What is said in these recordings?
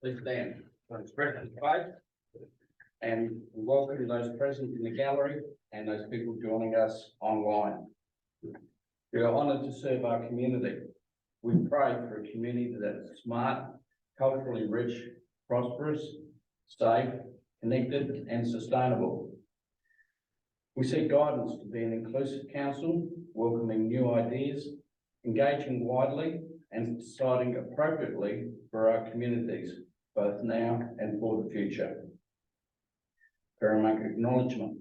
Please stand for expression of faith and welcome those present in the gallery and those people joining us online. We are honoured to serve our community. We pray for a community that is smart, culturally rich, prosperous, safe, connected and sustainable. We seek guidance to be an inclusive council, welcoming new ideas, engaging widely and deciding appropriately for our communities, both now and for the future. Paramount acknowledgement.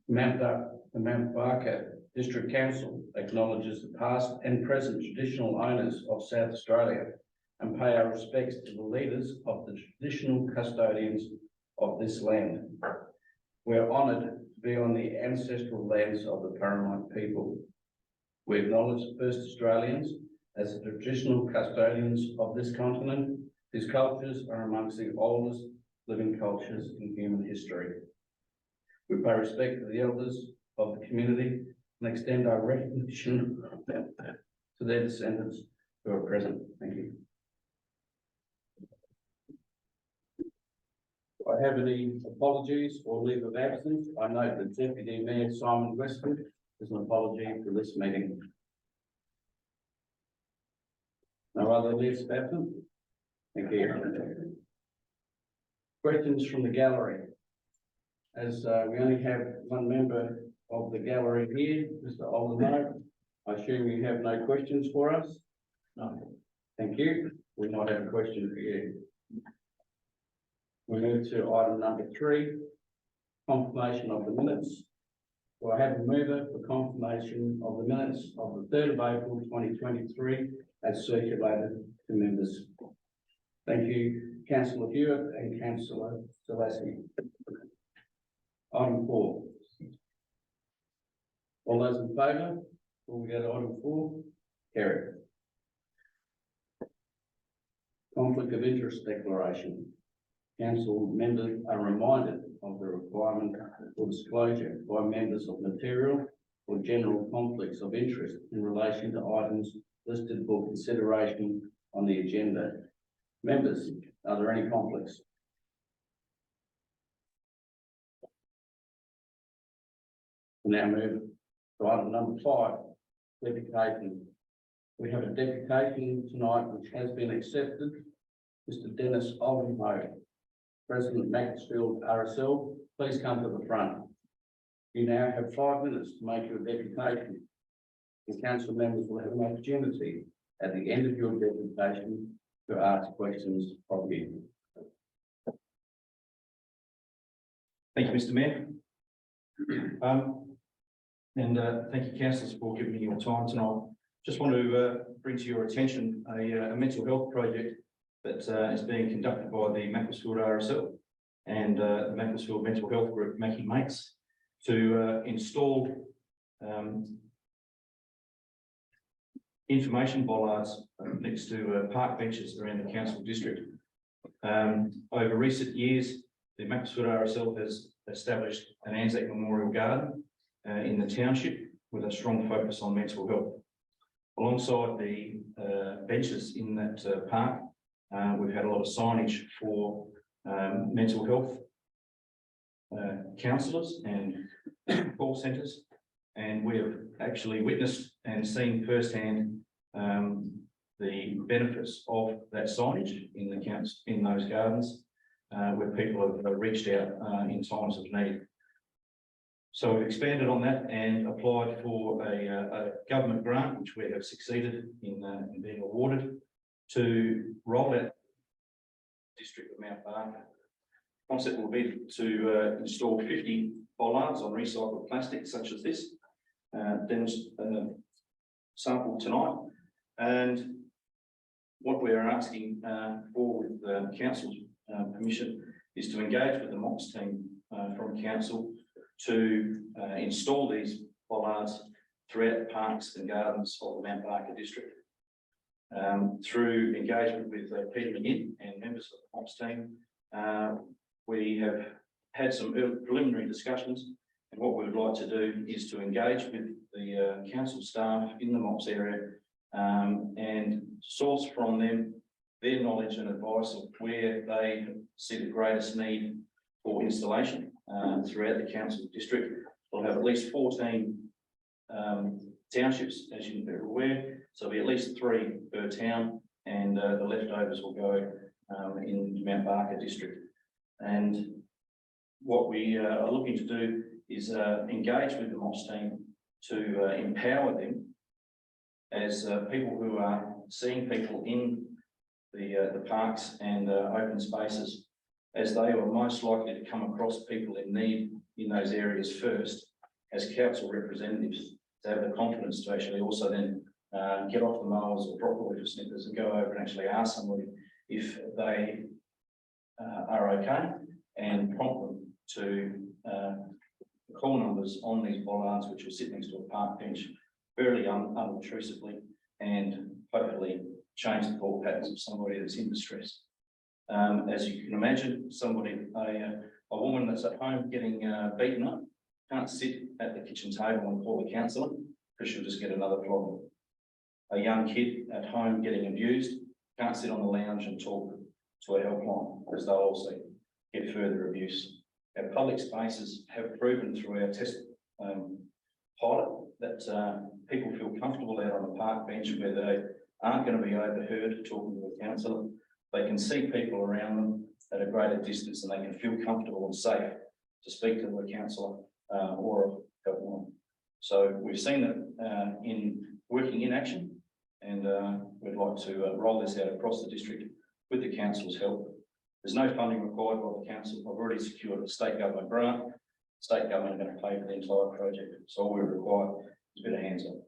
The Mount Barker District Council acknowledges the past and present traditional owners of South Australia and pay our respects to the leaders of the traditional custodians of this land. We are honoured to be on the ancestral lands of the Paramount people. We acknowledge the first Australians as the traditional custodians of this continent, whose cultures are amongst the oldest living cultures in human history. We pay respect to the elders of the community and extend our recognition to their descendants who are present. Thank you. Do I have any apologies or leave of absence? I note that Deputy Mayor Simon Westwood is an apology for this meeting. No other leaves of absence? Thank you. Questions from the gallery? As we only have one member of the gallery here, Mr. Oldenburg, I assume you have no questions for us? No. Thank you. We might have a question for you. We move to item number 3, confirmation of the minutes. Do I have a mover for confirmation of the minutes of the 3rd of April 2023 as circulated to members? Thank you, Councillor Hewitt and Councillor Selassie. Item 4. All those in favour? Before we go to item 4, carried. Conflict of interest declaration. Council members are reminded of the requirement for disclosure by members of material or general conflicts of interest in relation to items listed for consideration on the agenda. Members, are there any conflicts? We now move to item number 5, deputation. We have a deputation tonight which has been accepted. Mr. Dennis Oldenburg, President Macclesfield RSL, please come to the front. You now have 5 minutes to make your deputation. The council members will have an opportunity at the end of your deputation to ask questions of you. Thank you, Mr. Mayor. Thank you, councillors, for giving me your time tonight. Just want to bring to your attention a mental health project that is being conducted by the Macclesfield RSL and the Macclesfield Mental Health Group, Mackie Mates, to install information bollards next to park benches around the council district. Over recent years, the Macclesfield RSL has established an Anzac Memorial Garden in the township with a strong focus on mental health. Alongside the benches in that park, we've had a lot of signage for mental health counsellors and call centres, and we have actually witnessed and seen firsthand the benefits of that signage in those gardens where people have reached out in times of need. So we've expanded on that and applied for a government grant, which we have succeeded in being awarded, to roll out the district of Mount Barker. The concept will be to install 50 bollards on recycled plastic, such as this, sample tonight. And what we are asking for with the council's permission is to engage with the MOPS team from council to install these bollards throughout the parks and gardens of the Mount Barker district. Through engagement with Peter McGinn and members of the MOPS team, we have had some preliminary discussions, and what we would like to do is to engage with the council staff in the MOPS area and source from them their knowledge and advice of where they see the greatest need for installation throughout the council district. We'll have at least 14 townships, as you're aware, so there'll be at least 3 per town, and the leftovers will go in Mount Barker district. And what we are looking to do is engage with the MOS team to empower them as people who are seeing people in the parks and open spaces, as they are most likely to come across people in need in those areas first, as council representatives, to have the confidence to actually also then get off the mowers or drop the snippers and go over and actually ask somebody if they are okay, and prompt them to call numbers on these bollards, which will sit next to a park bench fairly unobtrusively, and hopefully change the thought patterns of somebody that's in distress. As you can imagine, a woman that's at home getting beaten up can't sit at the kitchen table and call the counsellor, because she'll just get another problem. A young kid at home getting abused can't sit on the lounge and talk to a helpline, because they'll also get further abuse. Our public spaces have proven through our test pilot that people feel comfortable out on the park bench where they aren't going to be overheard talking to a counsellor. They can see people around them at a greater distance, and they can feel comfortable and safe to speak to a counsellor or a helpline. So we've seen that in working in action, and we'd like to roll this out across the district with the council's help. There's no funding required by the council. I've already secured a state government grant. State government are going to pay for the entire project. So all we require is a bit of hands up.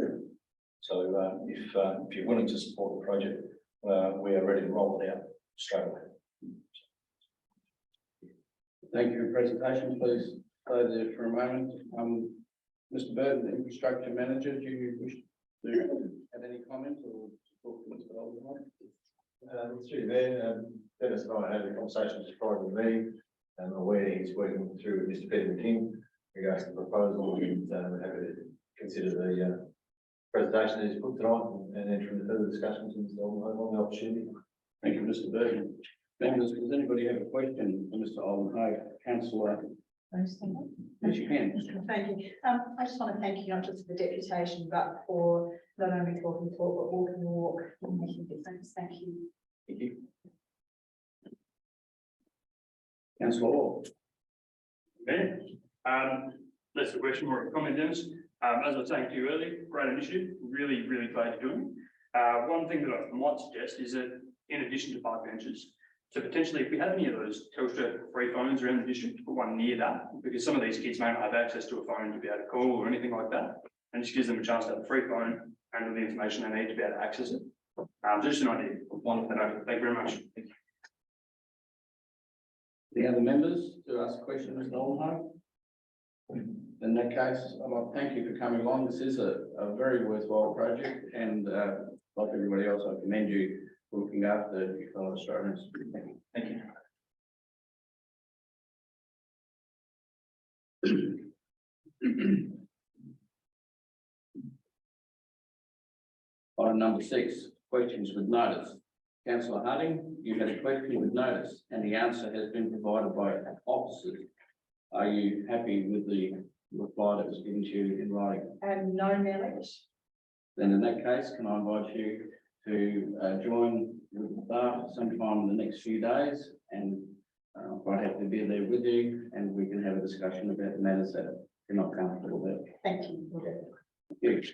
So if you're willing to support the project, we are ready to roll it out straight away. Thank you for your presentation. Please stay there for a moment. Mr. Burton, Infrastructure Manager, do you wish to have any comments or talk to Mr. Oldenham? Through there, Dennis and I had a conversation just prior to the meeting, and aware he's working through Mr. Peter King regards to the proposal, and happy to consider the presentation that he's put tonight and enter into further discussions with Mr. Oldenham on the opportunity. Thank you, Mr. Burton. Members, does anybody have a question for Mr. Oldenham, Councillor? Yes, you can. Thank you. I just want to thank you not just for the deputation, but for not only talking the talk, but walking the walk and making a difference. Thank you. Thank you. Councillor Law. Mayor, that's a question or a comment, Dennis. As I was saying to you earlier, great initiative, really glad you're doing it. One thing that I might suggest is that in addition to park benches, so potentially if we have any of those Telstra free phones around the district, put one near that, because some of these kids may not have access to a phone to be able to call or anything like that, and just gives them a chance to have a free phone and all the information they need to be able to access it. Just an idea. Wonderful. Thank you very much. The other members to ask a question, Mr. Oldenham? In that case, I'd like to thank you for coming along. This is a very worthwhile project, and like everybody else, I commend you for looking after your fellow Australians. Thank you. Thank you. Item number 6, questions with notice. Councillor Harding, you had a question with notice, and the answer has been provided by officers. Are you happy with the reply that was given to you in writing? No knowledge. Then in that case, can I invite you to join with the staff sometime in the next few days, and I'm quite happy to be there with you, and we can have a discussion about the matters that you're not comfortable with. Thank you. Thank you.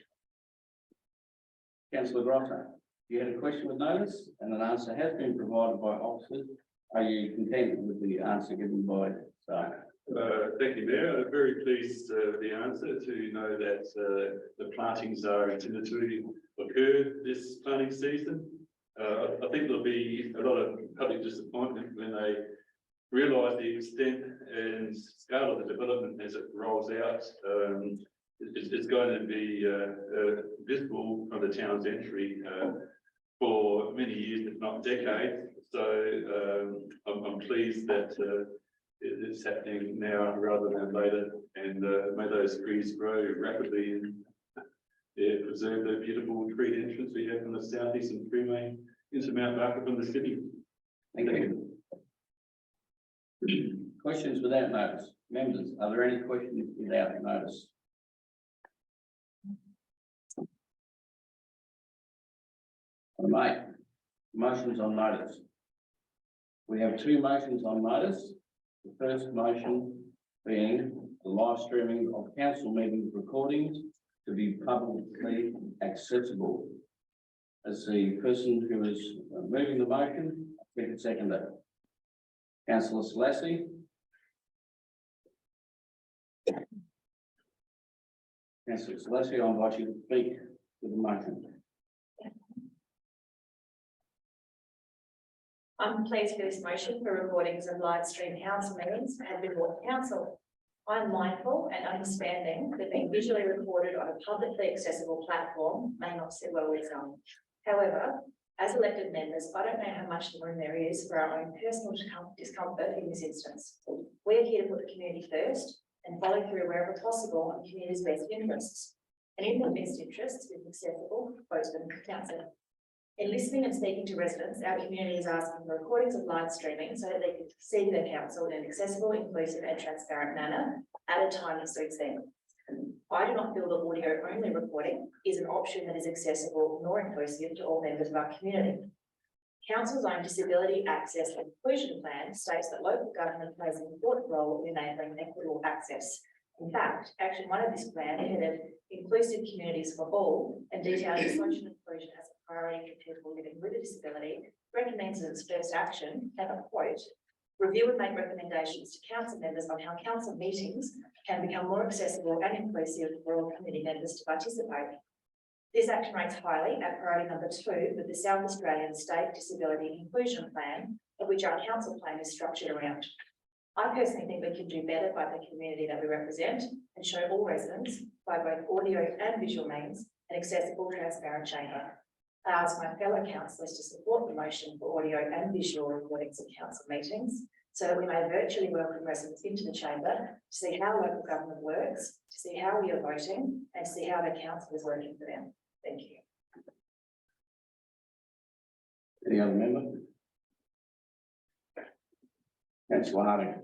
Councillor Grosser, you had a question with notice, and an answer has been provided by officers. Are you content with the answer given by staff? Thank you, Mayor. I'm very pleased with the answer to know that the plantings are intended to occur this planting season. I think there'll be a lot of public disappointment when they realise the extent and scale of the development as it rolls out. It's going to be visible from the town's entry for many years, if not decades. So I'm pleased that it's happening now rather than later, and may those trees grow rapidly and preserve the beautiful tree entrance we have from the southeastern tree main into Mount Barker from the city. Thank you. Questions without notice? Members, are there any questions without notice? Mate, motions on notice. We have two motions on notice. The first motion being the live streaming of council meeting recordings to be publicly accessible. As the person who is moving the motion, I can second that. Councillor Selassie. Councillor Selassie, I invite you to speak to the motion. I'm pleased for this motion for recordings of live stream council meetings have been brought to council. I'm mindful and understanding that being visually recorded on a publicly accessible platform may not sit well with some. However, as elected members, I don't know how much room there is for our own personal discomfort in this instance. We're here to put the community first and follow through wherever possible on the community's best interests. And in the best interests is accessible, open council. In listening and speaking to residents, our community is asking for recordings of live streaming so that they can see their council in an accessible, inclusive and transparent manner at a time that suits them. I do not feel that audio-only recording is an option that is accessible nor inclusive to all members of our community. Council's own Disability Access and Inclusion Plan states that local government plays an important role in enabling equitable access. In fact, Action 1 of this plan, headed Inclusive Communities for All and detailing social inclusion as a priority for people living with a disability, recommends as its first action, and I quote, review and make recommendations to council members on how council meetings can become more accessible and inclusive for all community members to participate. This action ranks highly at priority number 2 with the South Australian State Disability Inclusion Plan, of which our council plan is structured around. I personally think we can do better by the community that we represent and show all residents, by both audio and visual means, an accessible, transparent chamber. I ask my fellow councillors to support the motion for audio and visual recordings of council meetings so that we may virtually welcome residents into the chamber to see how local government works, to see how we are voting and to see how the council is working for them. Thank you. Any other member? Councillor Harding.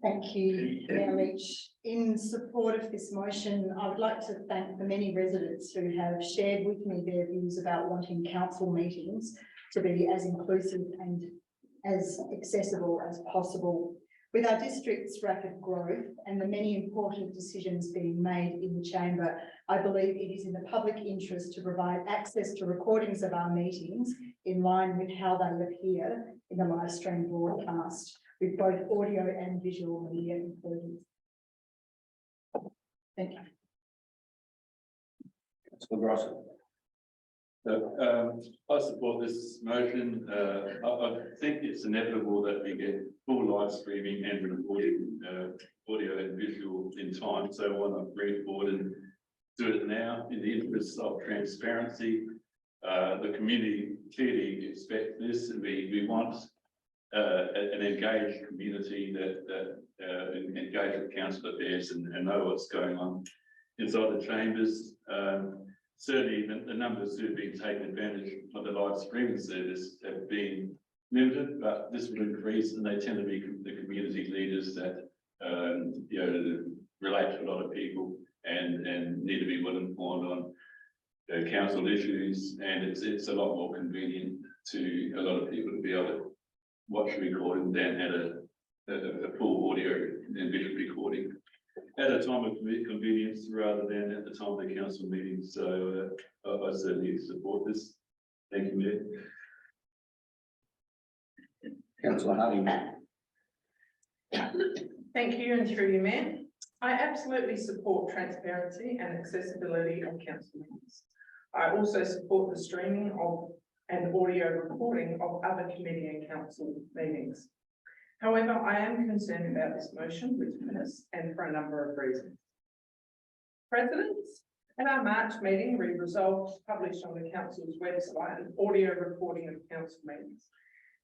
Thank you, Mayor Leach. In support of this motion, I would like to thank the many residents who have shared with me their views about wanting council meetings to be as inclusive and as accessible as possible. With our district's rapid growth and the many important decisions being made in the chamber, I believe it is in the public interest to provide access to recordings of our meetings in line with how they appear in the live stream broadcast, with both audio and visual media included. Thank you. Councillor Grosso. I support this motion. I think it's inevitable that we get full live streaming and recording, audio and visual in time. So why not bring it forward and do it now in the interest of transparency? The community clearly expects this, and we want an engaged community that engage with council affairs and know what's going on inside the chambers. Certainly the numbers who have been taking advantage of the live streaming service have been limited, but this will increase, and they tend to be the community leaders that you know, relate to a lot of people and need to be well informed on council issues, and it's a lot more convenient to a lot of people to be able to watch a recording than at a full audio and visual recording at a time of convenience rather than at the time of the council meeting. So I certainly support this. Thank you, Mayor. Councillor Harding. Thank you, and through you, Mayor. I absolutely support transparency and accessibility of council meetings. I also support the streaming of and audio recording of other committee and council meetings. However, I am concerned about this motion with minutes and for a number of reasons. Presidents, at our March meeting, we resolved to publish on the council's website an audio recording of council meetings.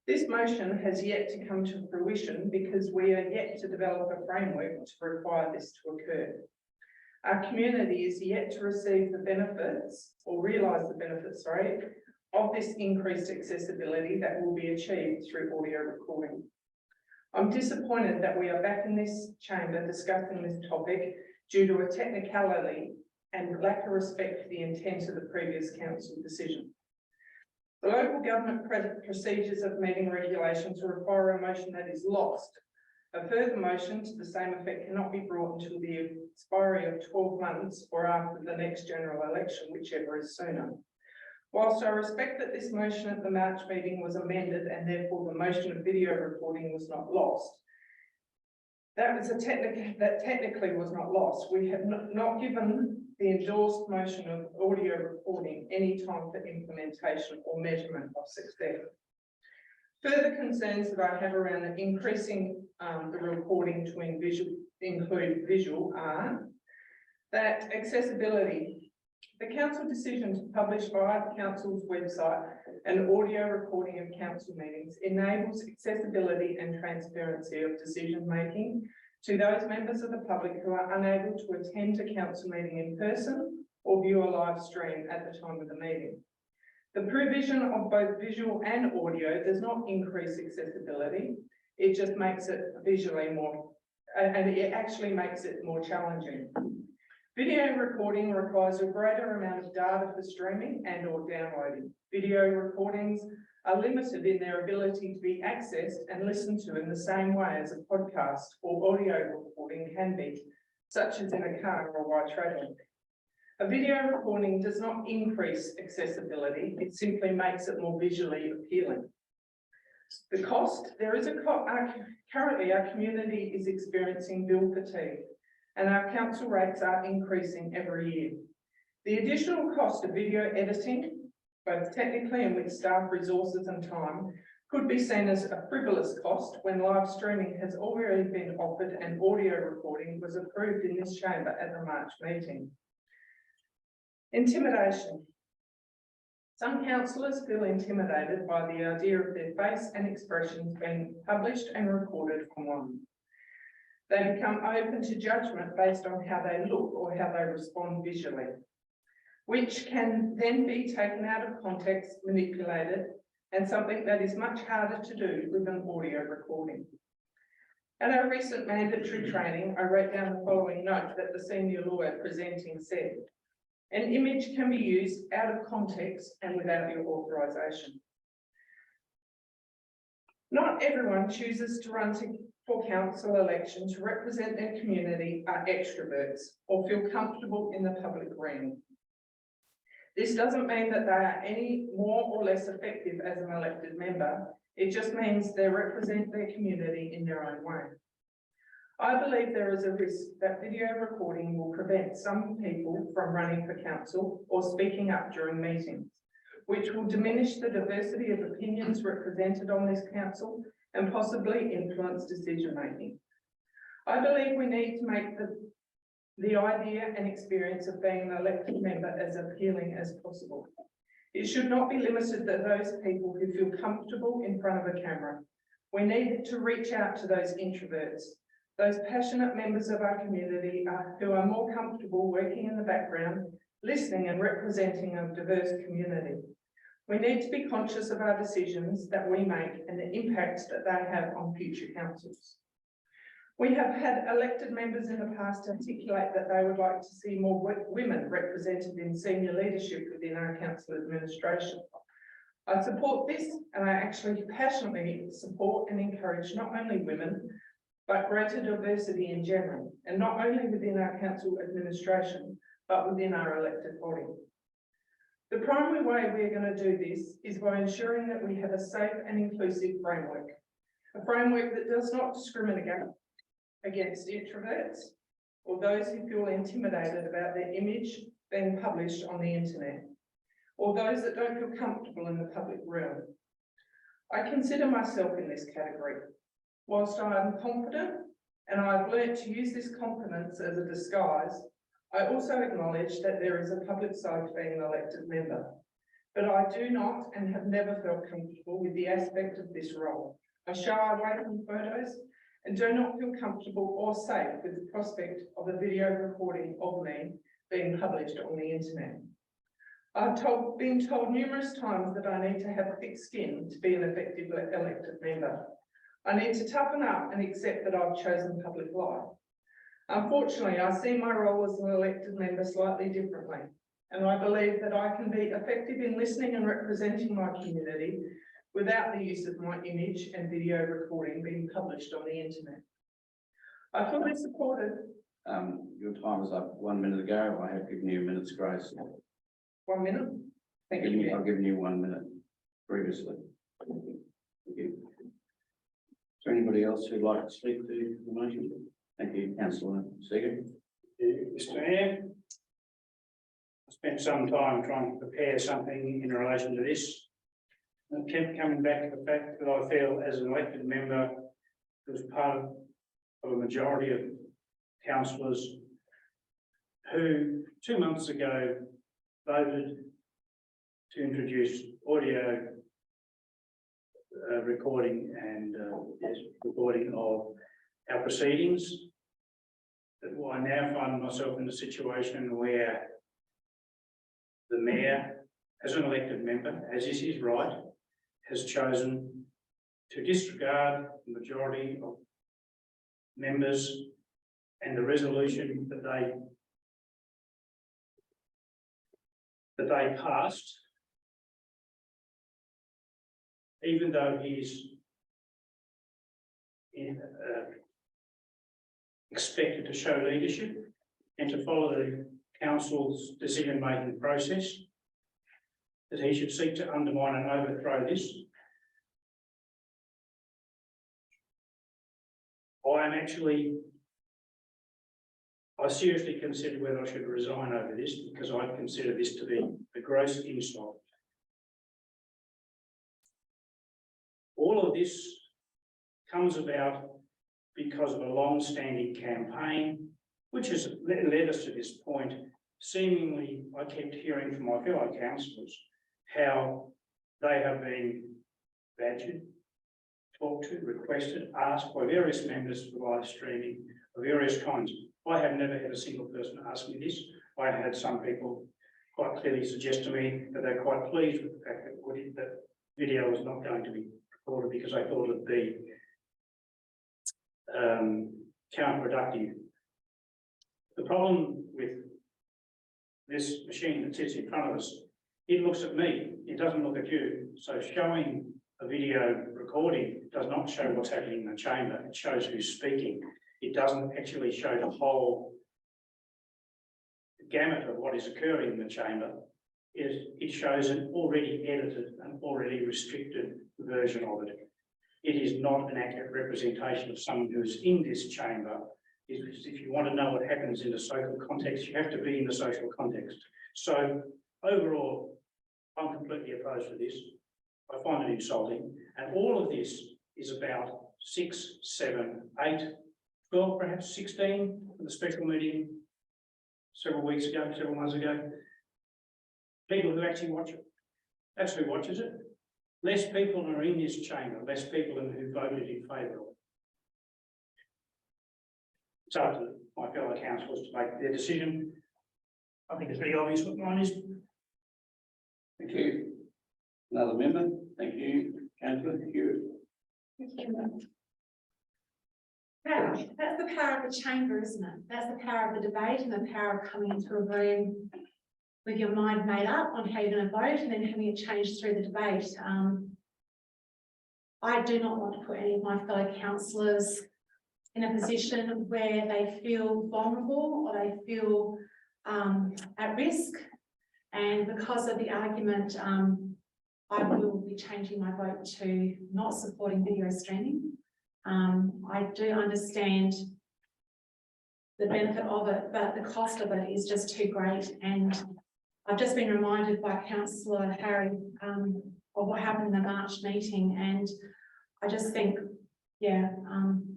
This motion has yet to come to fruition because we are yet to develop a framework to require this to occur. Our community is yet to receive the benefits or realise the benefits, of this increased accessibility that will be achieved through audio recording. I'm disappointed that we are back in this chamber discussing this topic due to a technicality and lack of respect for the intent of the previous council decision. The local government procedures of meeting regulations require a motion that is lost. A further motion to the same effect cannot be brought until the expiry of 12 months or after the next general election, whichever is sooner. Whilst I respect that this motion at the March meeting was amended and therefore the motion of video recording was not lost, that technically was not lost. We have not given the endorsed motion of audio recording any time for implementation or measurement of success. Further concerns that I have around increasing the recording to include visual are that accessibility. The council decision to publish via the council's website an audio recording of council meetings enables accessibility and transparency of decision making to those members of the public who are unable to attend a council meeting in person or view a live stream at the time of the meeting. The provision of both visual and audio does not increase accessibility. It just makes it visually more, and it actually makes it more challenging. Video recording requires a greater amount of data for streaming and or downloading. Video recordings are limited in their ability to be accessed and listened to in the same way as a podcast or audio recording can be, such as in a car or while traveling. A video recording does not increase accessibility, it simply makes it more visually appealing. The cost, currently our community is experiencing bill fatigue and our council rates are increasing every year. The additional cost of video editing, both technically and with staff resources and time, could be seen as a frivolous cost when live streaming has already been offered and audio recording was approved in this chamber at the March meeting. Intimidation. Some councillors feel intimidated by the idea of their face and expressions being published and recorded online. They become open to judgment based on how they look or how they respond visually, which can then be taken out of context, manipulated, and something that is much harder to do with an audio recording. At our recent mandatory training, I wrote down the following note that the senior lawyer presenting said: an image can be used out of context and without your authorisation. Not everyone chooses to run for council election to represent their community are extroverts or feel comfortable in the public realm. This doesn't mean that they are any more or less effective as an elected member. It just means they represent their community in their own way. I believe there is a risk that video recording will prevent some people from running for council or speaking up during meetings, which will diminish the diversity of opinions represented on this council and possibly influence decision making. I believe we need to make the idea and experience of being an elected member as appealing as possible. It should not be limited to those people who feel comfortable in front of a camera. We need to reach out to those introverts, those passionate members of our community who are more comfortable working in the background, listening and representing a diverse community. We need to be conscious of our decisions that we make and the impacts that they have on future councils. We have had elected members in the past articulate that they would like to see more women represented in senior leadership within our council administration. I support this, and I actually passionately support and encourage not only women, but greater diversity in general, and not only within our council administration, but within our elected body. The primary way we are going to do this is by ensuring that we have a safe and inclusive framework, a framework that does not discriminate against introverts or those who feel intimidated about their image being published on the internet, or those that don't feel comfortable in the public realm. I consider myself in this category. Whilst I am confident and I've learnt to use this confidence as a disguise, I also acknowledge that there is a public side to being an elected member, but I do not and have never felt comfortable with the aspect of this role. I shy away from photos and do not feel comfortable or safe with the prospect of a video recording of me being published on the internet. been told numerous times that I need to have thick skin to be an effective elected member. I need to toughen up and accept that I've chosen public life. Unfortunately, I see my role as an elected member slightly differently, and I believe that I can be effective in listening and representing my community without the use of my image and video recording being published on the internet. I fully supported. Your time is up 1 minute ago. I have given you a minute's grace. 1 minute. Thank you. Mayor. I've given you 1 minute previously. Thank you. Is there anybody else who'd like to speak to the motion? Thank you, councillor Seeger. Mr. Mayor, I spent some time trying to prepare something in relation to this. I kept coming back to the fact that I feel as an elected member who was part of a majority of councillors who 2 months ago voted to introduce audio recording and recording of our proceedings. That I now find myself in a situation where the mayor, as an elected member, as is his right, has chosen to disregard the majority of members and the resolution that they passed, even though he's expected to show leadership and to follow the council's decision-making process, that he should seek to undermine and overthrow this. I seriously considered whether I should resign over this, because I consider this to be a gross insult. All of this comes about because of a long-standing campaign, which has led us to this point. Seemingly, I kept hearing from my fellow councillors how they have been badgered, talked to, requested, asked by various members for live streaming of various kinds. I have never had a single person ask me this. I had some people quite clearly suggest to me that they're quite pleased with the fact that video was not going to be recorded because they thought it'd be counterproductive. The problem with this machine that sits in front of us, it looks at me, it doesn't look at you. So showing a video recording does not show what's happening in the chamber, it shows who's speaking. It doesn't actually show the whole gamut of what is occurring in the chamber. It shows an already edited and already restricted version of it. It is not an accurate representation of someone who's in this chamber. If you want to know what happens in the social context, you have to be in the social context. So overall, I'm completely opposed to this. I find it insulting. And all of this is about 6, 7, 8, 12, perhaps 16 for the special meeting several weeks ago, several months ago. People who actually watch it. That's who watches it. Less people are in this chamber, less people who voted in favour of it. It's up to my fellow councillors to make their decision. I think it's pretty obvious what mine is. Thank you. Another member? Thank you, councillor. Thank you. That's the power of the chamber, isn't it? That's the power of the debate and the power of coming into a room with your mind made up on how you're going to vote and then having it changed through the debate. I do not want to put any of my fellow councillors in a position where they feel vulnerable or they feel at risk. And because of the argument, I will be changing my vote to not supporting video streaming. I do understand the benefit of it, but the cost of it is just too great. And I've just been reminded by Councillor Harry of what happened in the March meeting. And I just think, yeah,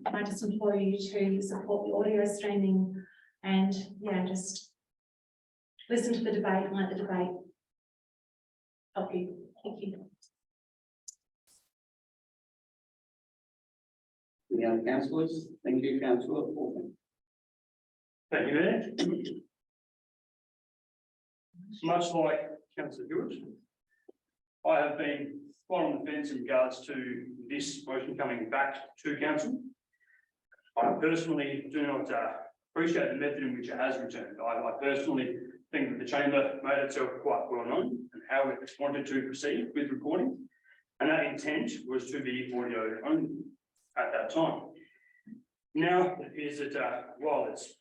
I just implore you to support the audio streaming and, yeah, just listen to the debate and let the debate help you. Thank you. Any other councillors? Thank you, councillor. Thank you, Mayor. Much like Councillor Hewitt. I have been quite on the fence in regards to this motion coming back to council. I personally do not appreciate the method in which it has returned. I personally think that the chamber made itself quite well known and how it wanted to proceed with recording. And that intent was to be audio only at that time. Now it appears that while it's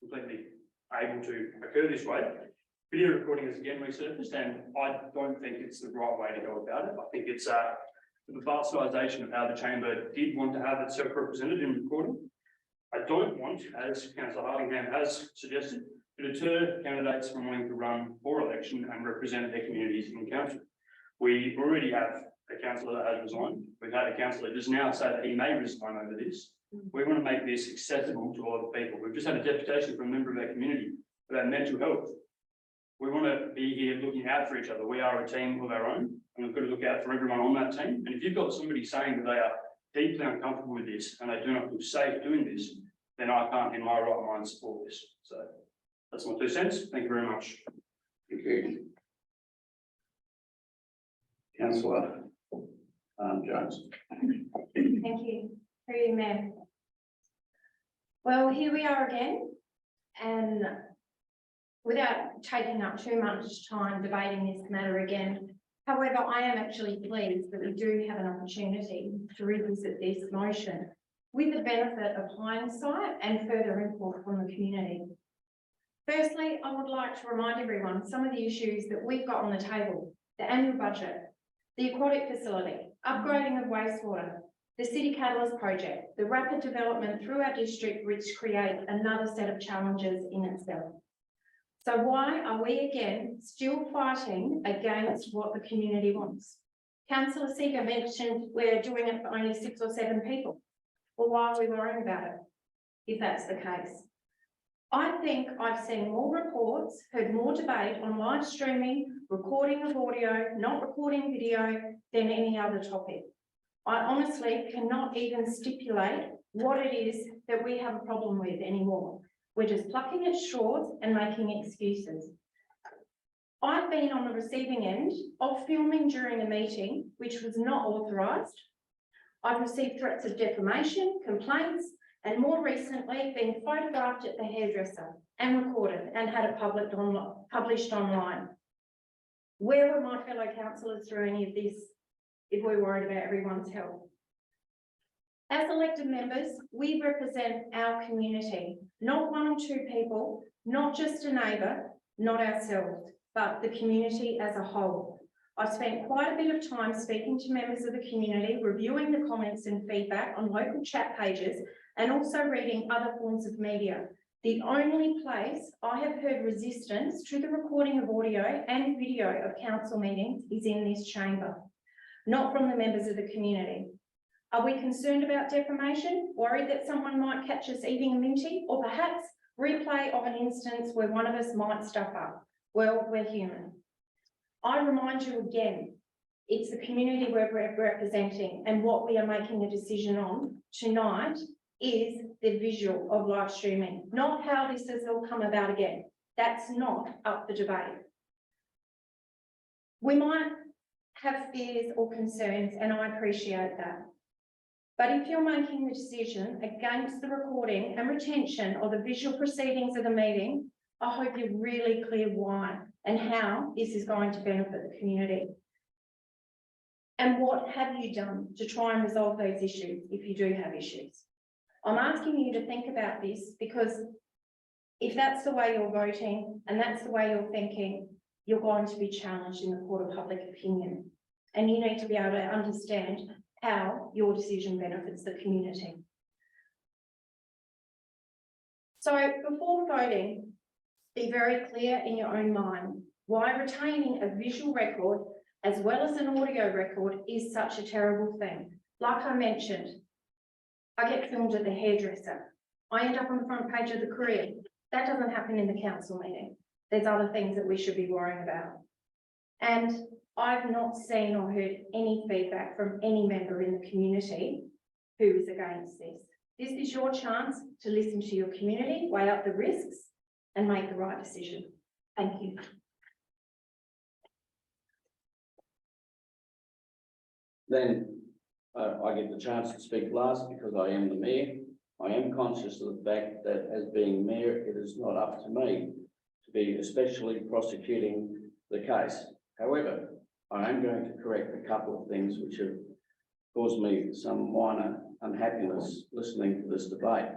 completely able to occur this way, video recording has again resurfaced, and I don't think it's the right way to go about it. I think it's the bastardisation of how the chamber did want to have itself represented in recording. I don't want, as Councillor Hardingham has suggested, to deter candidates from wanting to run for election and represent their communities in council. We already have a councillor that has resigned. We've had a councillor just now say that he may resign over this. We want to make this accessible to all the people. We've just had a deputation from a member of our community about mental health. We want to be here looking out for each other. We are a team of our own, and we've got to look out for everyone on that team. And if you've got somebody saying that they are deeply uncomfortable with this and they do not feel safe doing this, then I can't in my right mind support this. So that's my 2 cents. Thank you very much. Thank you. Councillor Jones. Thank you. Through you, Mayor. Well, here we are again, and without taking up too much time debating this matter again, however, I am actually pleased that we do have an opportunity to revisit this motion with the benefit of hindsight and further input from the community. Firstly, I would like to remind everyone some of the issues that we've got on the table: the annual budget, the aquatic facility, upgrading of wastewater, the City Catalyst project, the rapid development through our district, which create another set of challenges in itself. So why are we again still fighting against what the community wants? Councillor Seeger mentioned we're doing it for only 6 or 7 people. Well, why are we worrying about it, if that's the case? I think I've seen more reports, heard more debate on live streaming, recording of audio, not recording video than any other topic. I honestly cannot even stipulate what it is that we have a problem with anymore. We're just plucking at straws and making excuses. I've been on the receiving end of filming during a meeting which was not authorised. I've received threats of defamation, complaints, and more recently been photographed at the hairdresser and recorded and had it published online. Where were my fellow councillors through any of this if we're worried about everyone's health? As elected members, we represent our community, not 1 or 2 people, not just a neighbour, not ourselves, but the community as a whole. I've spent quite a bit of time speaking to members of the community, reviewing the comments and feedback on local chat pages, and also reading other forms of media. The only place I have heard resistance to the recording of audio and video of council meetings is in this chamber, not from the members of the community. Are we concerned about defamation, worried that someone might catch us eating a minty, or perhaps replay of an instance where one of us might stuff up? Well, we're human. I remind you again, it's the community we're representing, and what we are making a decision on tonight is the visual of live streaming, not how this has all come about again. That's not up for debate. We might have fears or concerns, and I appreciate that. But if you're making the decision against the recording and retention of the visual proceedings of the meeting, I hope you're really clear why and how this is going to benefit the community. And what have you done to try and resolve those issues if you do have issues? I'm asking you to think about this, because if that's the way you're voting and that's the way you're thinking, you're going to be challenged in the court of public opinion. And you need to be able to understand how your decision benefits the community. So before voting, be very clear in your own mind why retaining a visual record as well as an audio record is such a terrible thing. Like I mentioned, I get filmed at the hairdresser. I end up on the front page of the Courier. That doesn't happen in the council meeting. There's other things that we should be worrying about. And I've not seen or heard any feedback from any member in the community who is against this. This is your chance to listen to your community, weigh up the risks, and make the right decision. Thank you. then I get the chance to speak last because I am the mayor. I am conscious of the fact that as being mayor, it is not up to me to be especially prosecuting the case. However, I am going to correct a couple of things which have caused me some minor unhappiness listening to this debate.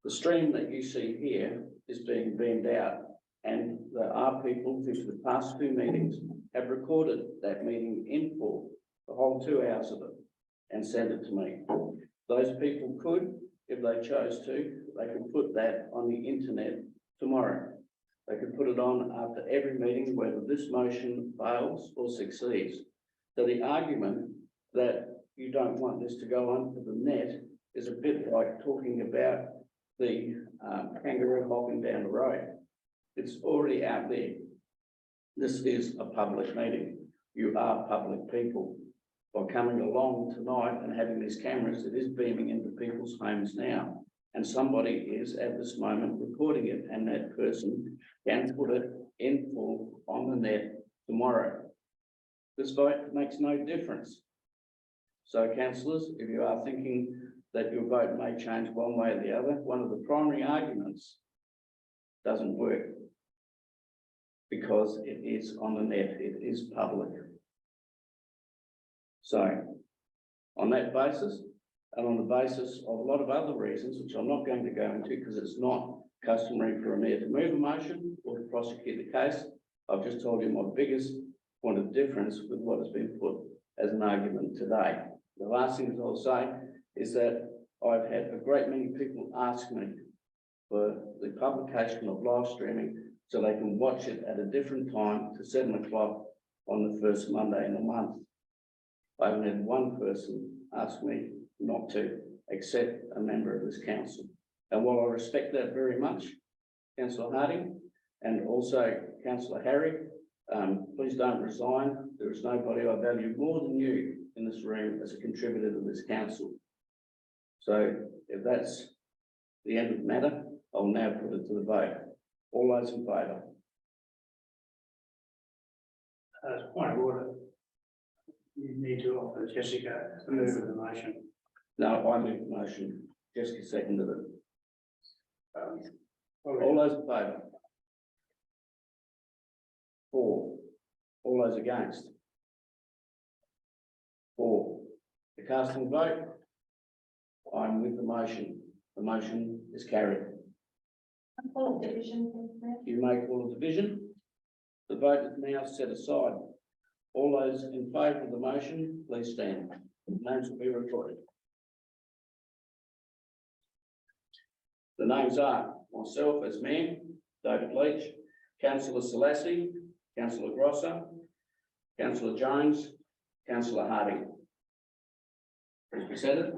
The stream that you see here is being beamed out, and there are people who for the past two meetings have recorded that meeting in full, the whole 2 hours of it, and sent it to me. Those people could, if they chose to, they could put that on the internet tomorrow. They could put it on after every meeting, whether this motion fails or succeeds. So the argument that you don't want this to go onto the net is a bit like talking about the kangaroo hopping down the road. It's already out there. This is a public meeting. You are public people. By coming along tonight and having these cameras, it is beaming into people's homes now. And somebody is at this moment recording it, and that person can put it in full on the net tomorrow. This vote makes no difference. So councillors, if you are thinking that your vote may change one way or the other, one of the primary arguments doesn't work because it is on the net, it is public. So on that basis, and on the basis of a lot of other reasons, which I'm not going to go into because it's not customary for a mayor to move a motion or to prosecute the case, I've just told you my biggest point of difference with what has been put as an argument today. The last thing that I'll say is that I've had a great many people ask me for the publication of live streaming so they can watch it at a different time to 7 o'clock on the first Monday in the month. I haven't had one person ask me not to accept a member of this council. And while I respect that very much, Councillor Harding and also Councillor Harry, please don't resign. There is nobody I value more than you in this room as a contributor to this council. So if that's the end of the matter, I'll now put it to the vote. All those in favour? As a point of order, you need to offer Jessica to move the motion. No, I moved the motion. Jessica seconded it. All those in favour? 4. All those against? 4. The casting vote? I'm with the motion. The motion is carried. You may call a division. The vote is now set aside. All those in favour of the motion, please stand. Names will be recorded. The names are myself as Mayor, David Leach, Councillor Selassie, Councillor Grosser, Councillor Jones, Councillor Harding. As presented.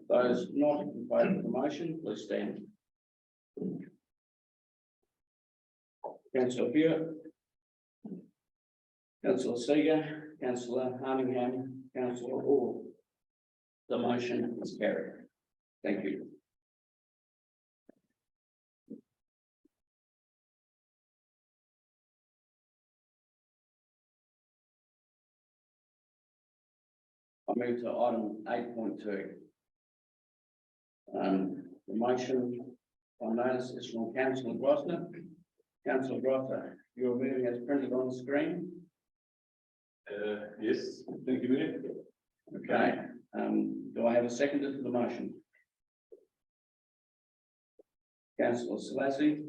Those not in favour of the motion, please stand. Councillor Hewitt, Councillor Seeger, Councillor Harningham, Councillor Hall. The motion is carried. Thank you. I move to item 8.2. The motion on notice is from Councillor Grosner. Councillor Grosner, your moving as printed on the screen. Yes, thank you, Mayor. Okay. Do I have a seconder to the motion? Councillor Selassie.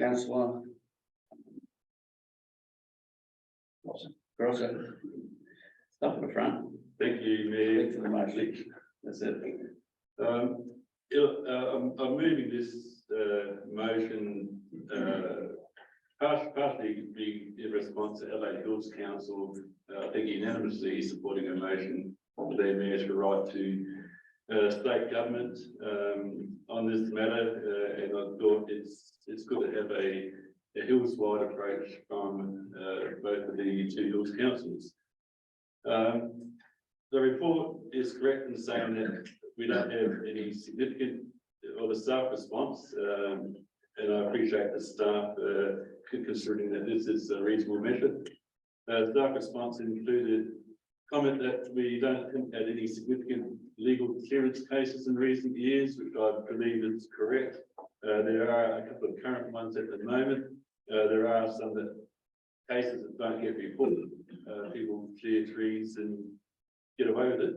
Councillor Grosser. Stop at the front. Thank you, Mayor. Speak to the motion. That's it. I'm moving this motion partly in response to LA Hills Council, I think unanimously supporting a motion for their mayor's right to state government on this matter, and I thought it's good to have a hills-wide approach from both of the two Hills councils. The report is correct in saying that we don't have any significant or the staff response, and I appreciate the staff, considering that this is a reasonable measure. Staff response included comment that we don't think had any significant legal clearance cases in recent years, which I believe is correct. There are a couple of current ones at the moment. There are some cases that don't get reported. People clear trees and get away with it.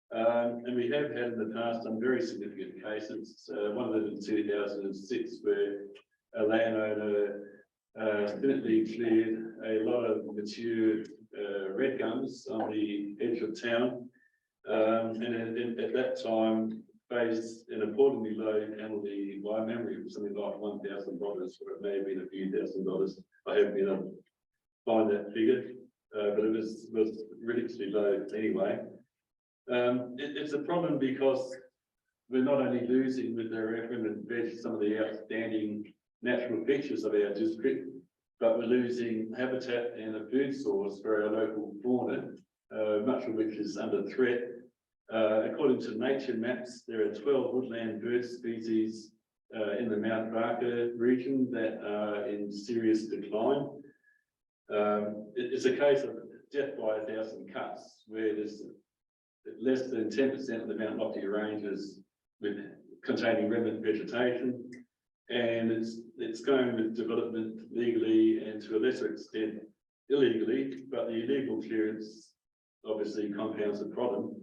And we have had in the past some very significant cases. One of them in 2006, where a landowner accidentally cleared a lot of mature red gums on the edge of town. And at that time, faced an appallingly low penalty by memory of something like $1,000, or it may have been a few $1,000s. I haven't been able to find that figure, but it was ridiculously low anyway. It's a problem because we're not only losing with the referendum and veg some of the outstanding natural features of our district, but we're losing habitat and a food source for our local fauna, much of which is under threat. According to nature maps, there are 12 woodland bird species in the Mount Barker region that are in serious decline. It's a case of death by 1,000 cuts, where there's less than 10% of the Mount Lockyer ranges with containing remnant vegetation, and it's going with development legally and to a lesser extent illegally, but the illegal clearance obviously compounds the problem.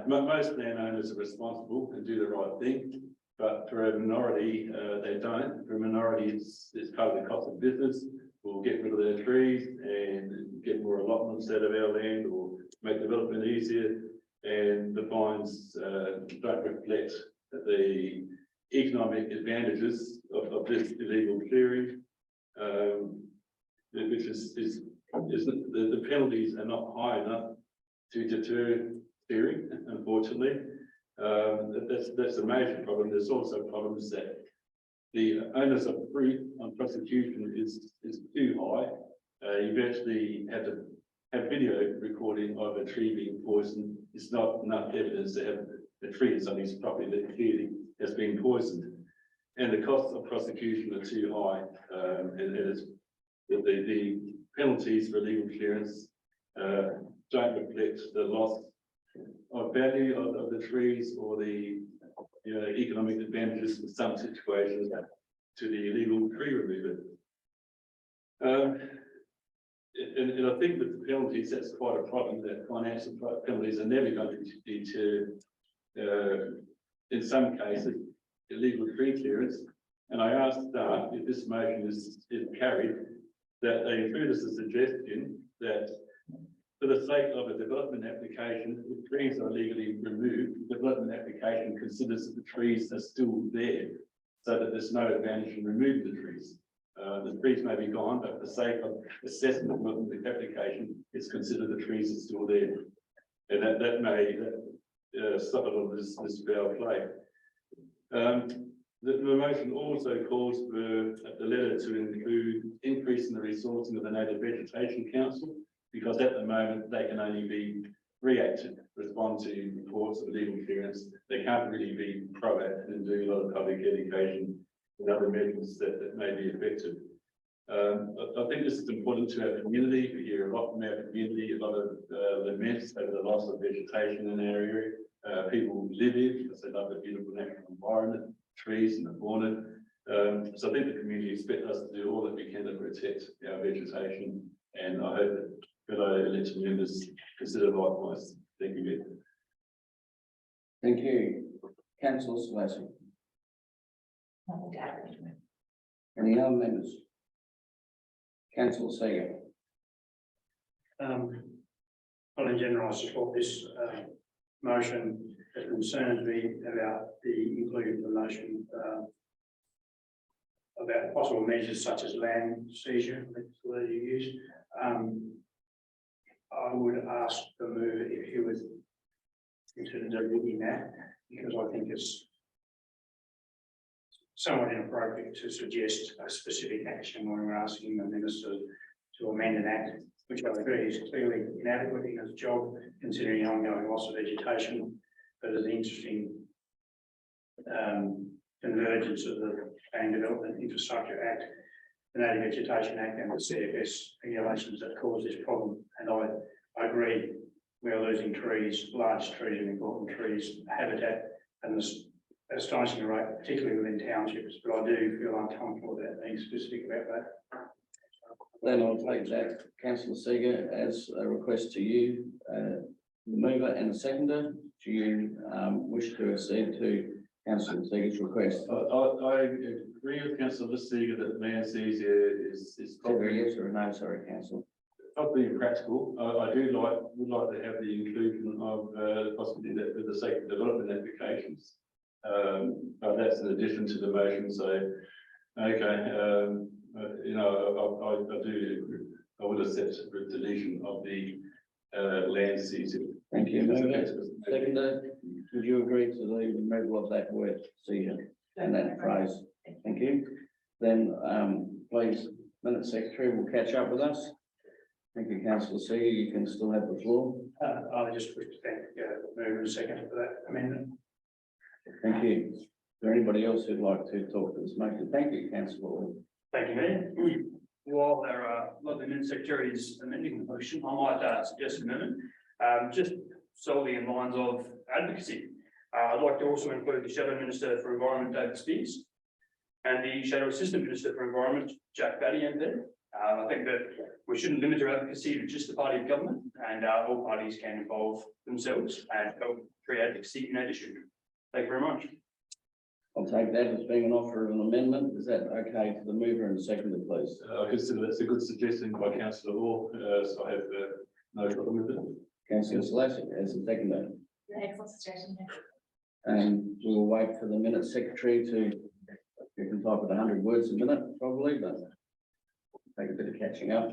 Most landowners are responsible and do the right thing, but for a minority, they don't. For a minority, it's part of the cost of business. We'll get rid of their trees and get more allotments out of our land, or make development easier, and the fines don't reflect the economic advantages of this illegal clearing, which is the penalties are not high enough to deter clearing, unfortunately. That's a major problem. There's also problems that the onus of proof on prosecution is too high. You virtually have to have video recording of a tree being poisoned. It's not enough evidence to have the tree is on his property that clearly has been poisoned, and the costs of prosecution are too high. And it's the penalties for illegal clearance don't reflect the loss of value of the trees, or the economic advantages in some situations to the illegal tree remover. And I think with the penalties, that's quite a problem, that financial penalties are never going to deter, in some cases, illegal tree clearance. And I asked staff, if this motion is carried, that they include as a suggestion that for the sake of a development application, if trees are legally removed, the development application considers that the trees are still there, so that there's no advantage in removing the trees. The trees may be gone, but for the sake of assessment of the application, it's considered the trees are still there. And that may stop it on this foul play. The motion also calls for the letter to include increasing the resourcing of the Native Vegetation Council, because at the moment they can only be reactive, respond to reports of illegal clearance. They can't really be proactive and do a lot of public education and other measures that may be effective. I think this is important to our community. We hear a lot from our community, a lot of laments over the loss of vegetation in our area. People live here because they love the beautiful natural environment, trees and the fauna. So I think the community expect us to do all that we can to protect our vegetation, and I hope that fellow elected members consider likewise. Thank you, Mayor. Thank you. Councillor Slasey. Any other members? Councillor Seeger. Well, in general, I support this motion. It concerns me about the including the motion about possible measures such as land seizure, that's the word you used. I would ask the mover if he would consider deleting that, because I think it's somewhat inappropriate to suggest a specific action when we're asking the minister to amend an act, which I agree is clearly inadequate in its job, considering the ongoing loss of vegetation. But it's an interesting convergence of the Land Development Infrastructure Act, the Native Vegetation Act and the CFS regulations that cause this problem. And I agree, we are losing trees, large trees and important trees, habitat, and this astonishing rate, particularly within townships, but I do feel uncomfortable about being specific about that. Then I'll take that, councillor Seeger, as a request to you, the mover and the seconder. Do you wish to accede to councillor Seeger's request? I agree with councillor Seeger that man sees here is Probably probably yes or a no, sorry, councillor. not being practical. I would like to have the inclusion of possibly that for the sake of development applications. But that's in addition to the motion, so, okay, you know, I would accept the deletion of the land seizure. Thank you. Seconder, would you agree to the removal of that word seizure and that phrase? Thank you. Then, please, minute secretary will catch up with us. Thank you, councillor Seeger. You can still have the floor. I just wish to thank mover and seconder for that amendment. Thank you. Is there anybody else who'd like to talk to this motion? Thank you, councillor. Thank you, Mayor. While there are lovely minute secretary is amending the motion, I might suggest an amendment, just solely in lines of advocacy. I'd like to also include the Shadow Minister for Environment, David Spears, and the Shadow Assistant Minister for Environment, Jack Batty, MP. I think that we shouldn't limit our advocacy to just the party of government, and all parties can involve themselves and help create advocacy in addition. Thank you very much. I'll take that as being an offer of an amendment. Is that okay to the mover and seconder, please? I consider that's a good suggestion by councillor Law, so I have no problem with it. Councillor Slash as a seconder. Excellent suggestion. And we'll wait for the minute secretary to, you can type it 100 words a minute probably, but take a bit of catching up.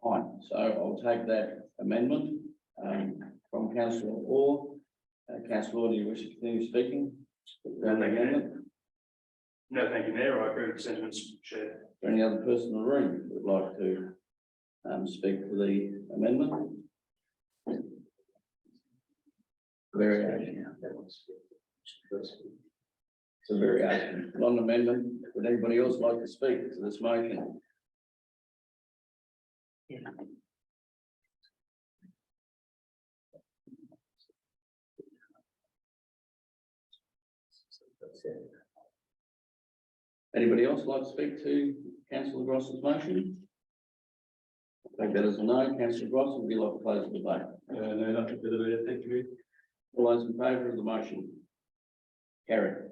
Fine, so I'll take that amendment from councillor Orr. Councillor Orr, do you wish to continue speaking? No, thank you. No, thank you, Mayor. I agree with the sentiments shared. Is there any other person in the room who would like to speak for the amendment? Variation. It's a variation, not an amendment. Would anybody else like to speak to this motion? Anybody else like to speak to councillor Gross's motion? Take that as a no. Councillor Gross, would you like to close the debate? No, nothing further there, thank you. All those in favour of the motion? Carried.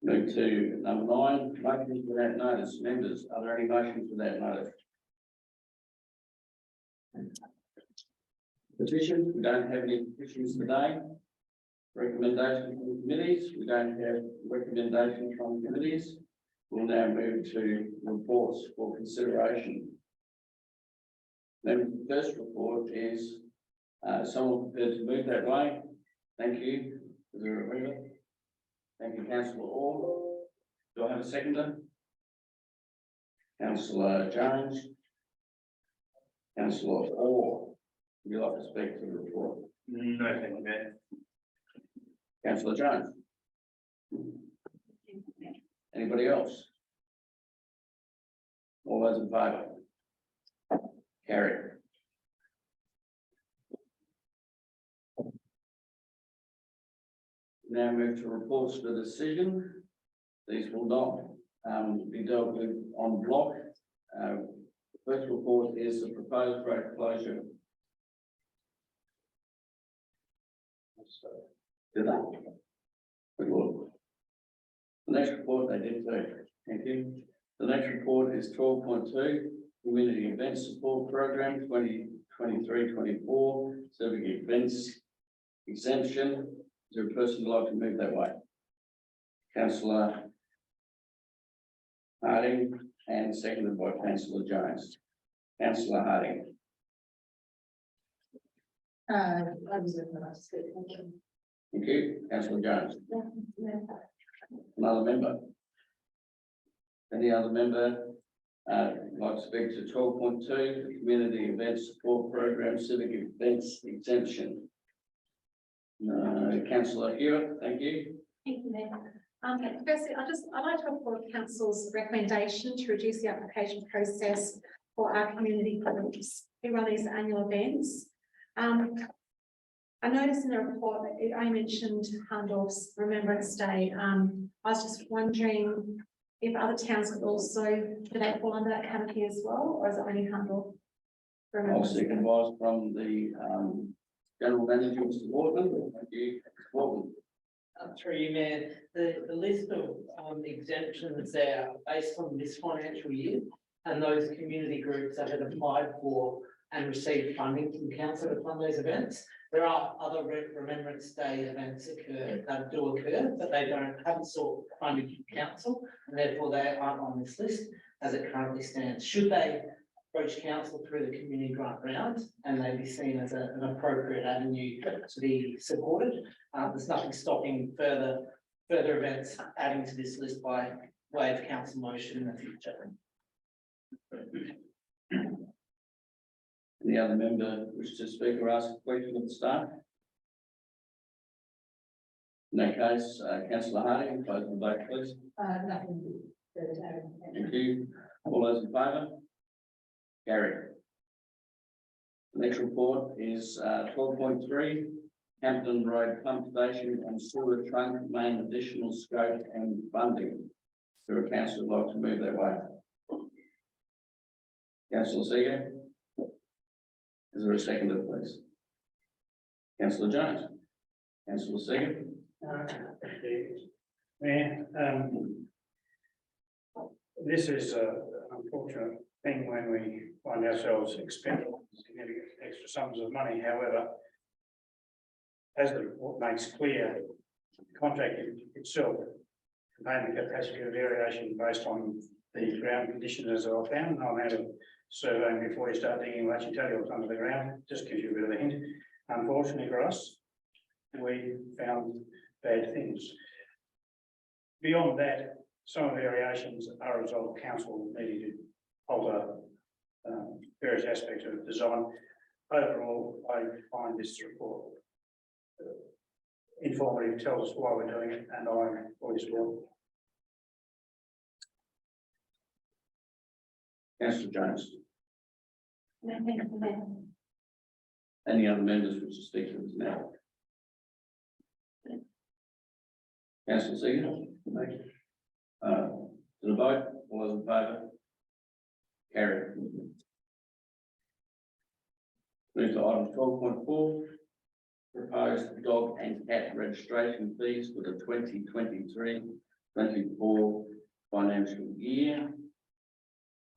Move to number 9, motions without notice. Members, are there any motions without notice? Petitions, we don't have any petitions today. Recommendations from committees, we don't have recommendations from committees. We'll now move to reports for consideration. Then the first report is someone prepared to move that way. Thank you. Is there a mover? Thank you, councillor Orr. Do I have a seconder? Councillor Jones. Councillor Orr, would you like to speak to the report? No, thank you, Mayor. Councillor Jones. Anybody else? All those in favour? Carried. Now move to reports for decision. These will not be dealt with on block. First report is the proposed road closure. Did that? Good Lord. The next report they did too. Thank you. The next report is 12.2, Community Events Support Program 2023-24, civic events exemption. Is there a person who'd like to move that way? Councillor Harding, and seconded by Councillor Jones. Councillor Harding. I was in the last bit, thank you. Thank you. Councillor Jones. Another member? Any other member like to speak to 12.2, the Community Events Support Program, Civic Events Exemption? Councillor Hewitt, thank you. Thank you, Mayor. Firstly, I'd like to report Council's recommendation to reduce the application process for our community groups who run these annual events. I noticed in the report that it only mentioned Hahndorf's Remembrance Day. I was just wondering if other towns could also, do they fall under that canopy as well, or is it only Hahndorf? I'll seek advice from the General Manager, Mr. Wortman. Thank you, Wortman. Through you, Mayor, the list of exemptions there are based on this financial year, and those community groups that had applied for and received funding from council to fund those events. There are other Remembrance Day events that do occur, but they haven't sought funding from council, and therefore they aren't on this list as it currently stands. Should they approach council through the community grant round and they be seen as an appropriate avenue to be supported, there's nothing stopping further events adding to this list by way of council motion in the future. Any other member wish to speak or ask a question of the staff? In that case, Councillor Harding, close the vote, please. Nothing further to add. Thank you. All those in favour? Carried. The next report is 12.3, Hampton Road Pump Station and Sewer Trunk Main additional scope and funding. There a councillor would like to move that way? Councillor Seeger? Is there a seconder, please? Councillor Jones? Councillor Seeger? Mayor, this is an unfortunate thing when we find ourselves expending significant extra sums of money. However, as the report makes clear, the contract itself contains the capacity of variation based on the ground conditions as I found. I'm out of surveying before you start digging, will actually tell you what's under the ground, just gives you a bit of a hint. Unfortunately for us, we found bad things. Beyond that, some variations are a result of council needing to alter various aspects of design. Overall, I find this report informative, tells us why we're doing it, and I'm fully support. Councillor Jones? No, thank you, Mayor. Any other members wish to speak to this now? Councillor Seeger? Thank you. To the vote, all those in favour? Carried. Move to item 12.4, proposed dog and cat registration fees for the 2023-24 financial year.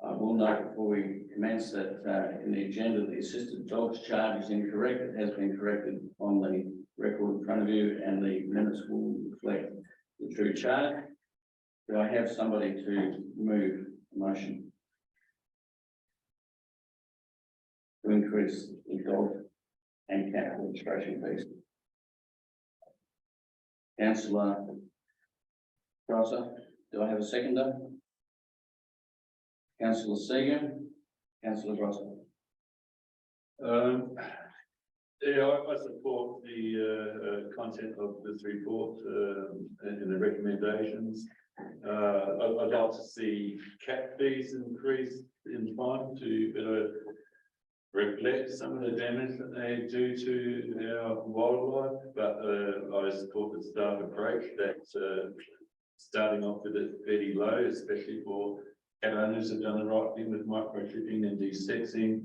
I will note before we commence that in the agenda, the assisted dogs charge is incorrect. It has been corrected on the record in front of you, and the minutes will reflect the true charge. Do I have somebody to move the motion to increase the dog and cat registration fees? Councillor Grosser, do I have a seconder? Councillor Seeger, Councillor Grosser. Yeah, I support the content of this report and the recommendations. I'd like to see cat fees increased in time to better reflect some of the damage that they do to our wildlife, but I support the staff approach that starting off with it fairly low, especially for cat owners have done the right thing with microchipping and desexing.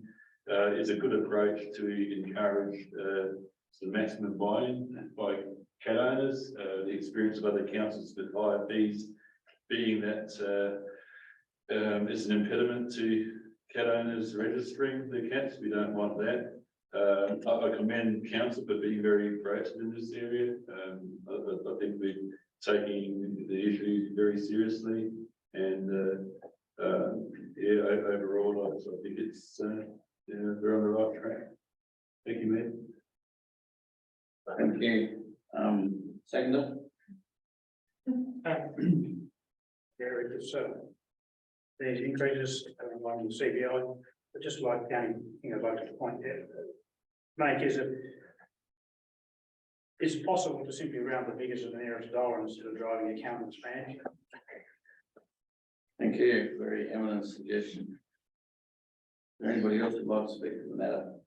Is a good approach to encourage the maximum buy-in by cat owners. The experience of other councils with higher fees being that it's an impediment to cat owners registering their cats. We don't want that. I commend council for being very proactive in this area. I think we're taking the issue very seriously, and yeah, overall, I think it's yeah, we're on the right track. Thank you, Mayor. Thank you. Seconder? There it is, there's increases along the CPI, but just like the only thing I'd like to point out, make is that it's possible to simply round the figures to the nearest dollar instead of driving accountant's fancy. Thank you. Very eminent suggestion. Is there anybody else who'd like to speak to the matter?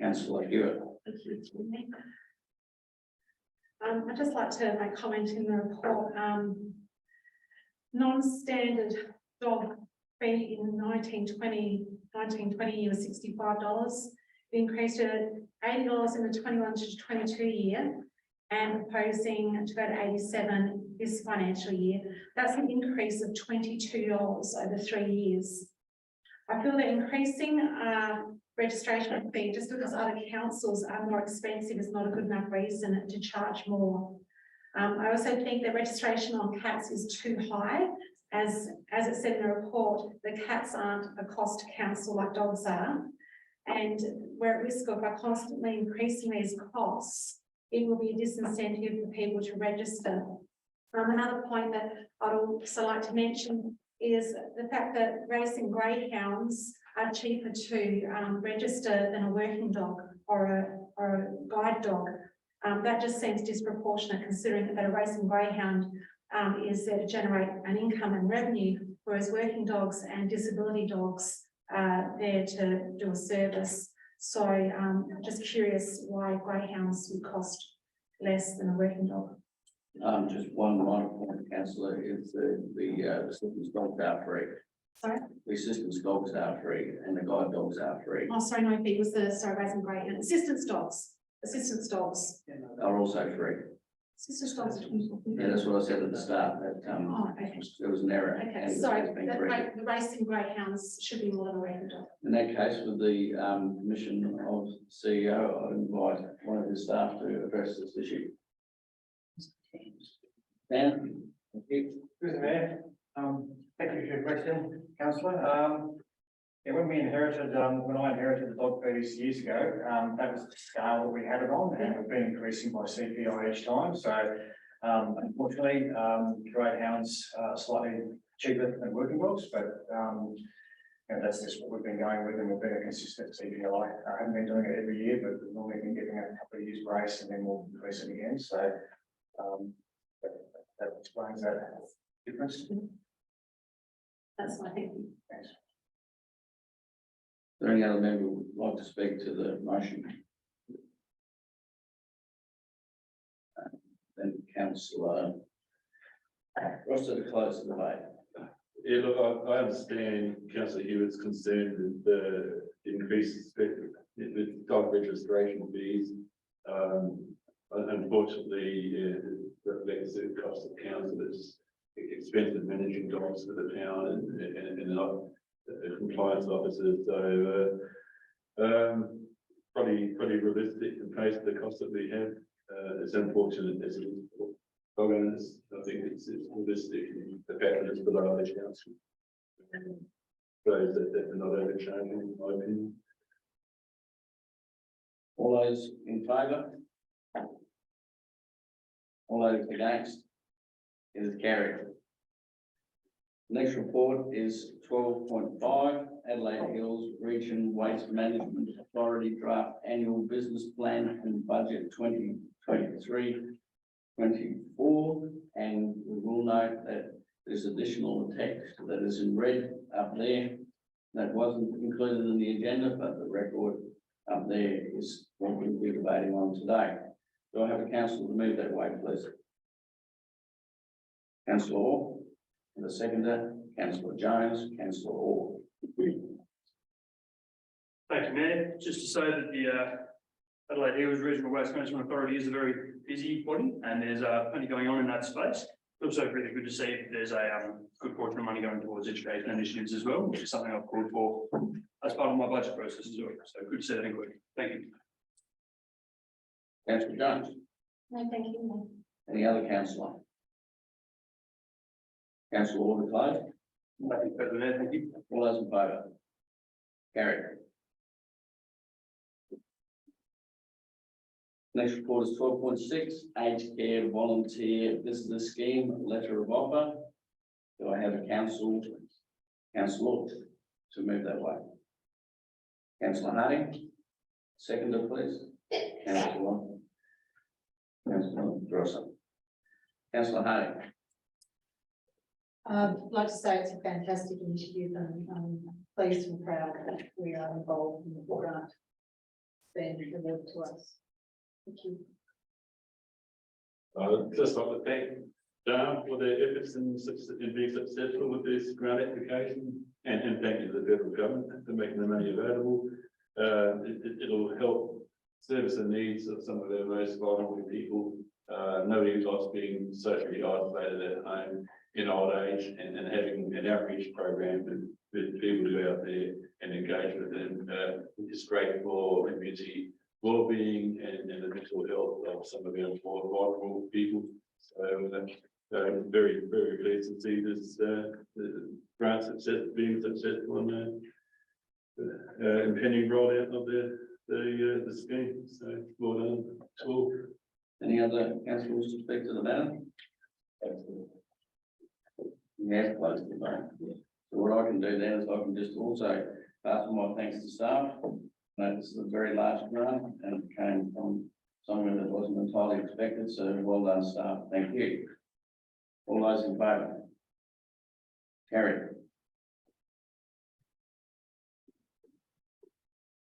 Councillor Hewitt. I'd just like to make comment in the report, non-standard dog fee in 1920 year was $65. It increased to $80 in the 21 to 22 year and proposing to go to 87 this financial year. That's an increase of $22 over 3 years. I feel that increasing registration fee just because other councils are more expensive is not a good enough reason to charge more. I also think that registration on cats is too high. As it said in the report, the cats aren't a cost to council like dogs are. And we're at risk of by constantly increasing these costs, it will be a disincentive for people to register. Another point that I'd also like to mention is the fact that racing greyhounds are cheaper to register than a working dog or a guide dog. That just seems disproportionate considering that a racing greyhound is there to generate an income and revenue, whereas working dogs and disability dogs are there to do a service. So just curious why greyhounds would cost less than a working dog. Just one minor point, councillor, is the assistance dogs are free. Sorry? The assistance dogs are free and the guide dogs are free. Oh, sorry, no, it was the racing greyhound. Assistance dogs. Are also free. Assistance dogs. Yeah, that's what I said at the start, that Oh, okay. there was an error. Okay, and it sorry, has been the corrected. racing greyhounds should be more than a working dog. In that case, with the permission of CEO, I'd invite one of his staff to address this issue. Dan? Thank you. Mr. Mayor, thank you for your question, councillor. Yeah, when we inherited, when I inherited the dog fees years ago, that was the scale that we had it on, and we've been increasing by CPI each time. So, unfortunately, greyhounds are slightly cheaper than working dogs, but that's just what we've been going with, and we've been a consistent CPI. I haven't been doing it every year, but we've normally been giving a couple of years grace, and then we'll increase it again. So, that explains that difference. That's my thinking. Thanks. Is there any other member who would like to speak to the motion? Then councillor Ross to close the debate. Yeah, look, I understand councillor Hewitt's concern with the increases with dog registration fees. Unfortunately, it reflects the cost of council. It's expensive managing dogs for the town and not compliance officers. So probably realistic and face the cost that we have. It's unfortunate as it is for dog owners. I think it's realistic. The fact that it's below the council shows that they're not overcharging, in my opinion. All those in favour? All those against? It is carried. Next report is 12.5 Adelaide Hills Region Waste Management Authority Draft Annual Business Plan and Budget 2023-24. And we will note that there's additional text that is in red up there that wasn't included in the agenda, but the record up there is what we'll be debating on today. Do I have a councillor to move that way, please? Councillor Orr, and the seconder, Councillor Jones, Councillor Orr. Thank you, Mayor. Just to say that the Adelaide Hills Regional Waste Management Authority is a very busy body and there's plenty going on in that space. It's also really good to see that there's a good portion of money going towards education initiatives as well, which is something I've called for as part of my budget process as well. So good to see that included. Thank you. Councillor Jones, No, thank you. any other councillor? Councillor Orr to close. Nothing further there. Thank you. All those in favour? Carried. Next report is 12.6, aged care volunteer visitor scheme, letter of offer. Do I have a councillor to move that way? Councillor Harding, seconder, please. Councillor Drosser. Councillor Harding. I'd like to say it's a fantastic initiative and I'm pleased and proud that we are involved in the grant being awarded to us. Thank you. I'd just like to thank Dan for their efforts in being successful with this grant application, and thank you to the federal government for making the money available. It'll help service the needs of some of our most vulnerable people. Nobody likes being socially isolated at home in old age, and having an outreach program with people who are out there and engage with them is great for community well-being and the mental health of some of our more vulnerable people. So very, very pleased to see this grant being successful in impending rollout of the scheme. So well done to all. Any other councillors to speak to the matter? We have closed the vote. So what I can do then is I can just also pass on my thanks to staff. This is a very large grant and it came from somewhere that wasn't entirely expected, so well done staff, thank you. All those in favour? Carried.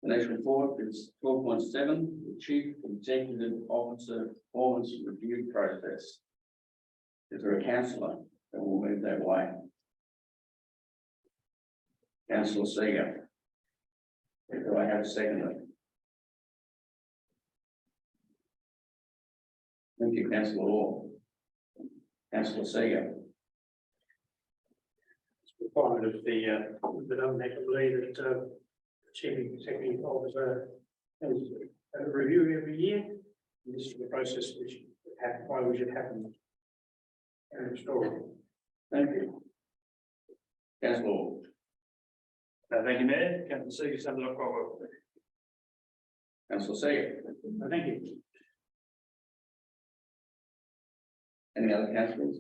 The next report is 12.7, the Chief Executive Officer Performance Review Process. Is there a councillor that will move that way? Councillor Seeger. Do I have a seconder? Thank you, Councillor Orr. Councillor Seeger. It's requirement of the nominated leader that the Chief Executive Officer has a review every year. And this is the process which why we should happen. Story. Thank you. Councillor Orr. Thank you, Mayor. Councillor Seeger summed it up quite well. Councillor Seeger. Thank you. Any other councillors?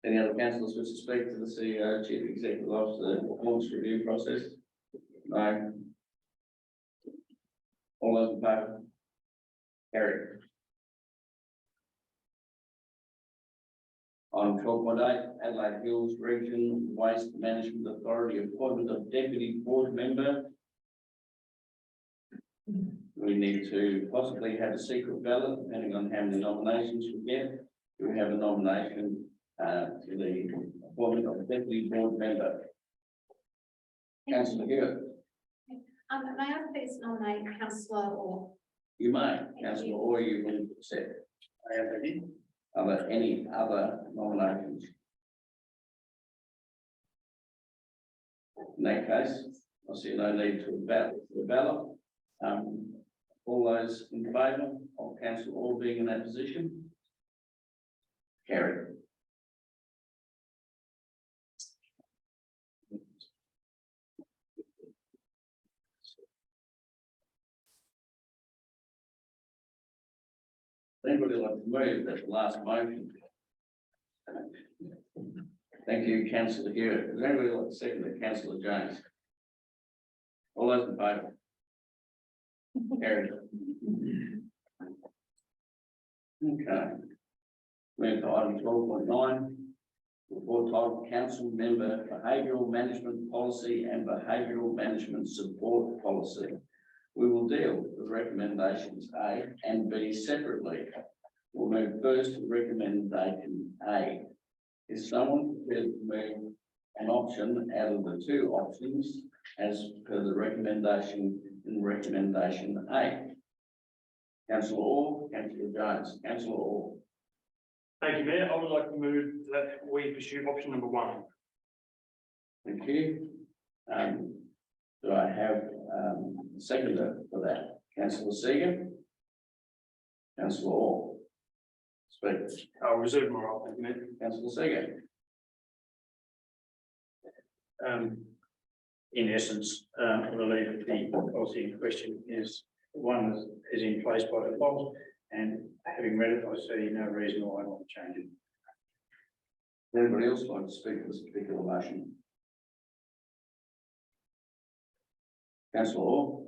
Any other councillors wish to speak to the CEO, Chief Executive Officer, performance review process? No. All those in favour? Carried. On 12.8, Adelaide Hills Region Waste Management Authority appointment of Deputy Board Member. We need to possibly have a secret ballot, depending on how many nominations we get. We have a nomination to the appointment of Deputy Board Member. Councillor Hewitt. May I please nominate Councillor Orr? You may, Councillor Orr, you will accept. I have that in. Are there any other nominations? In that case, I see no need to the ballot. All those in favour of Councillor Orr being in that position? Carried. Anybody like to move that last motion? Thank you, Councillor Hewitt. Does anybody like to second that, Councillor Jones? All those in favour? Carried. Okay. Move to item 12.9. Report titled Council Member Behavioural Management Policy and Behavioural Management Support Policy. We will deal with recommendations A and B separately. We'll move first to recommendation A. Is someone prepared to move an option out of the two options as per the recommendation in recommendation A? Councillor Orr, Councillor Jones, Councillor Orr. Thank you, Mayor. I would like to move that we pursue option number 1. Thank you. Do I have a seconder for that? Councillor Segan? Councillor Orr? Speak. I'll reserve my right, thank you, Mayor. Councillor Segan? In essence, I believe the policy in question is one that is in place by default, and having read it, I see no reason why I want to change it. Would anybody else like to speak to this particular motion? Councillor Orr?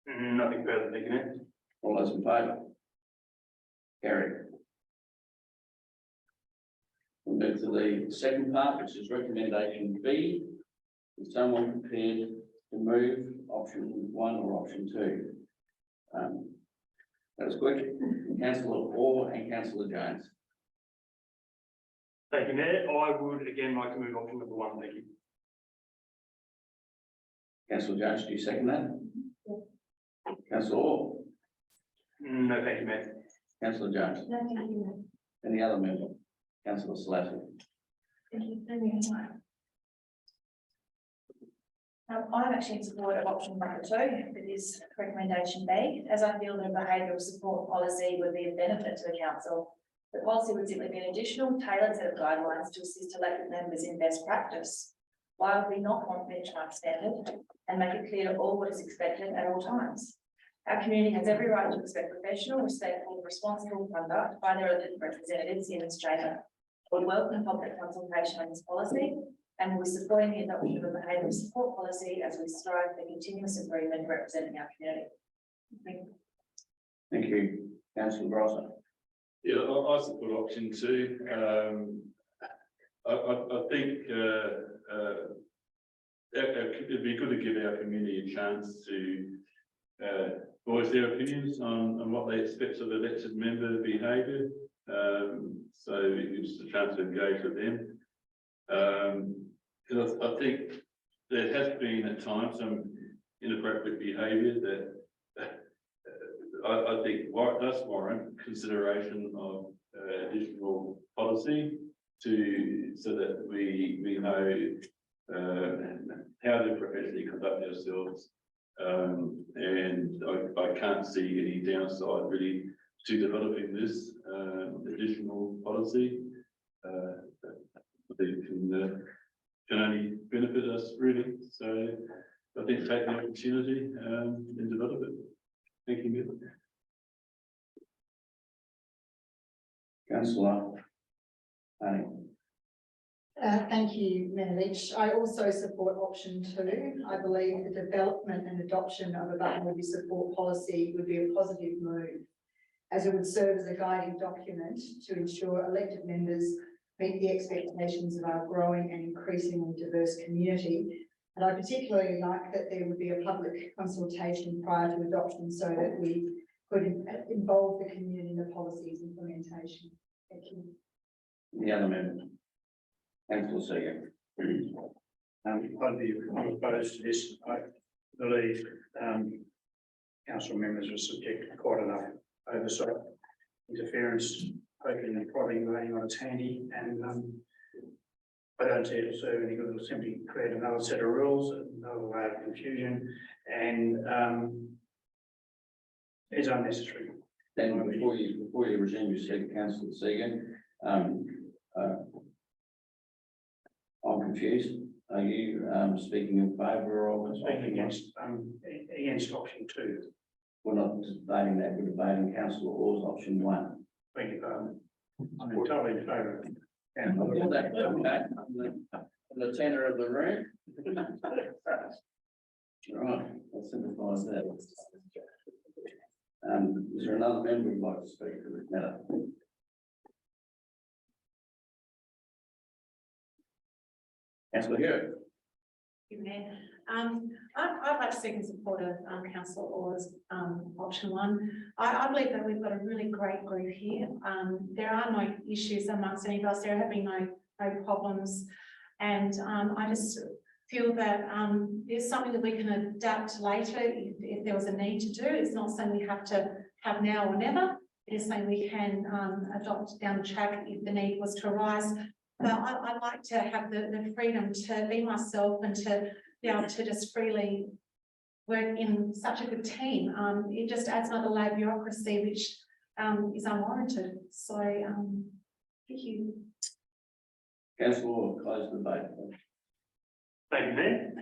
Nothing further, thank you, Mayor. All those in favour? Carried. We'll move to the second part, which is recommendation B. Is someone prepared to move option 1 or option 2? That was quick. Councillor Orr and Councillor Jones. Thank you, Mayor. I would again like to move option number 1, thank you. Councillor Jones, do you second that? Councillor Orr? No, thank you, Mayor. Councillor Jones? No, thank you. Any other member? Councillor Slater? Thank you. I'm actually in support of option number 2, that is recommendation B, as I feel that a behavioural support policy would be of benefit to the council. The policy would simply be an additional tailored set of guidelines to assist elected members in best practice. Why would we not want benchmark standard and make it clear all what is expected at all times? Our community has every right to expect professional, respectful, responsible conduct by their elected representatives in this chamber. We welcome public consultation on this policy and will be supporting the adoption of a behavioural support policy as we strive for continuous improvement representing our community. Thank you. Thank you. Councillor Grosser? Yeah, I support option 2. I think it'd be good to give our community a chance to voice their opinions on what they expect of elected member behaviour. So it gives us a chance to engage with them. Because I think there has been at times some inappropriate behaviour that I think does warrant consideration of additional policy so that we know how to professionally conduct ourselves. And I can't see any downside really to developing this additional policy. I think can only benefit us really. So I think take the opportunity and develop it. Thank you, Mayor. Councillor Honey? Thank you, Mayor Leach. I also support option 2. I believe the development and adoption of a behaviour support policy would be a positive move, as it would serve as a guiding document to ensure elected members meet the expectations of our growing and increasingly diverse community. And I particularly like that there would be a public consultation prior to adoption so that we could involve the community in the policy's implementation. Thank you. The other member? Councillor Segan? I'd be opposed to this. I believe council members are subject to quite enough oversight, interference, poking and prodding, laying on its handy, and I don't see it will serve any good. It'll simply create another set of rules, another layer of confusion, and it's unnecessary. Then before you resume your seat, Councillor Segan, I'm confused. Are you speaking in favour of? Speaking against option 2. We're not debating that, we're debating Councillor Orr's option 1. Beg your pardon. I'm totally in favour of it. And I'll put that back on the tenor of the room. Right, that simplifies that. Is there another member who'd like to speak to this matter? Councillor Hewitt? Thank you, Mayor. I'd like to seek in support of, councillor Orr's, option one. I believe that we've got a really great group here. There are no issues amongst any of us. There have been no problems. And, I just feel that, it's something that we can adapt later if there was a need to do. It's not something we have to have now or never. It is something we can, adopt down the track if the need was to arise. But I'd like to have the freedom to be myself and to be able to just freely work in such a good team. It just adds another layer of bureaucracy, which is unwarranted. So, thank you. Councillor Orr, close the debate. Thank you, Mayor.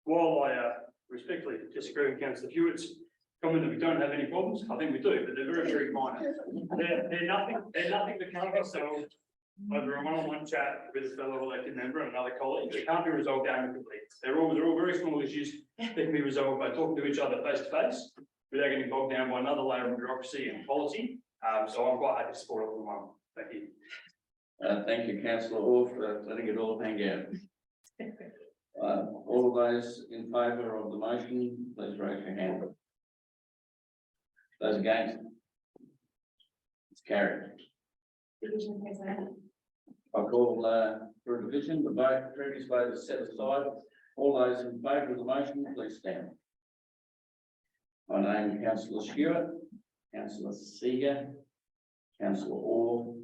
While I respectfully disagree with Councillor Hewitt's comment that we don't have any problems, I think we do, but they're very, very minor. They're nothing to count ourselves over a one-on-one chat with a fellow elected member and another colleague. They can't be resolved amicably. They're all very small issues that can be resolved by talking to each other face to face without getting bogged down by another layer of bureaucracy and policy. So I'm quite happy to support it for one. Thank you. Thank you, councillor Orr, for letting it all hang out. All of those in favour of the motion, please raise your hand. Those against? It's carried. Division President. I call for a division. The vote, previous vote is set aside. All those in favour of the motion, please stand. I name councillor Stewart, councillor Seeger, councillor Orr,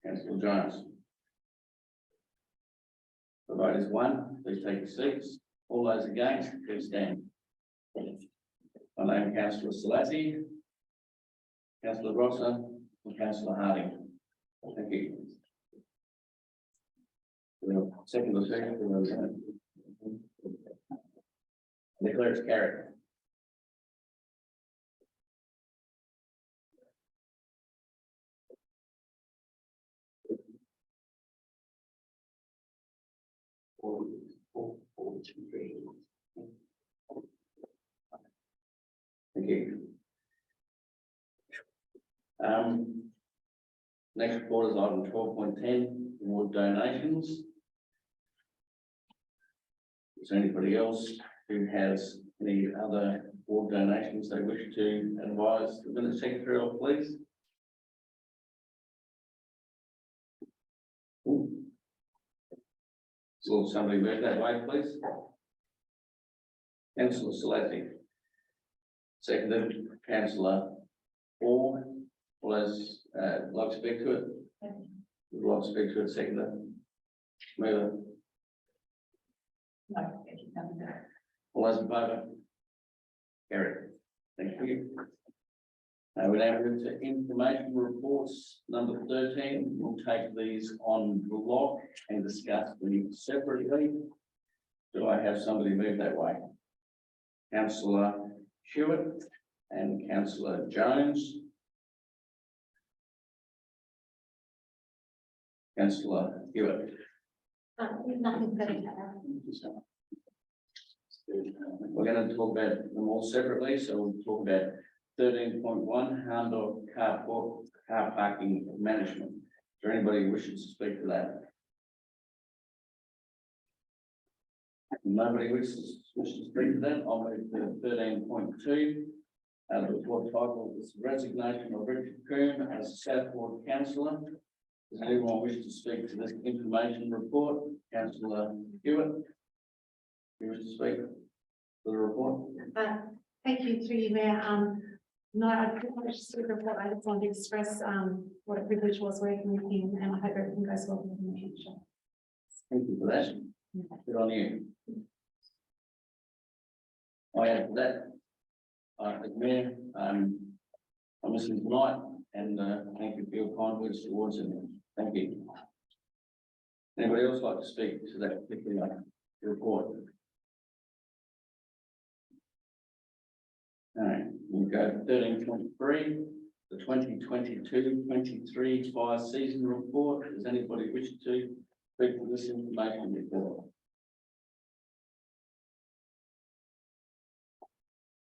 councillor Jones. The vote is 1. Please take your seats. All those against, please stand. I name councillor Selassie, councillor Rosser, and councillor Harding. Thank you. Second or second. Declare it's carried. Thank you. Next report is item 12.10, award donations. Is there anybody else who has any other award donations they wish to advise the Minute Secretary of, please? Will somebody move that way, please? Councillor Selassie. Seconded, councillor Orr. All those like to speak to it? Would like to speak to it, seconded. Move it. No, thank you. All those in favour? Carried. Thank you. We now move to information reports number 13. We'll take these on block and discuss them separately. Do I have somebody move that way? Councillor Hewitt and councillor Jones. Councillor Hewitt. Nothing better to add. We're going to talk about them all separately, so we'll talk about 13.1, Houndog car parking management. Is there anybody who wishes to speak to that? Nobody wishes to speak to that. I'll move to 13.2. The report title is resignation of Richard Coombe as South Ward councillor. Does anyone wish to speak to this information report? Councillor Hewitt, you wish to speak to the report? Thank you, through you, Mayor. No, I pretty much speak of what I just wanted to express, what a privilege was working with him, and I hope everything goes well with him in the future. Thank you for that. Good on you. I add to that. Mayor, I'm listening tonight, and thank you for your kind words towards him. Thank you. Anybody else like to speak to that particular report? All right, we'll go to 13.3, the 2022-23 fire season report. Does anybody wish to speak to this information report?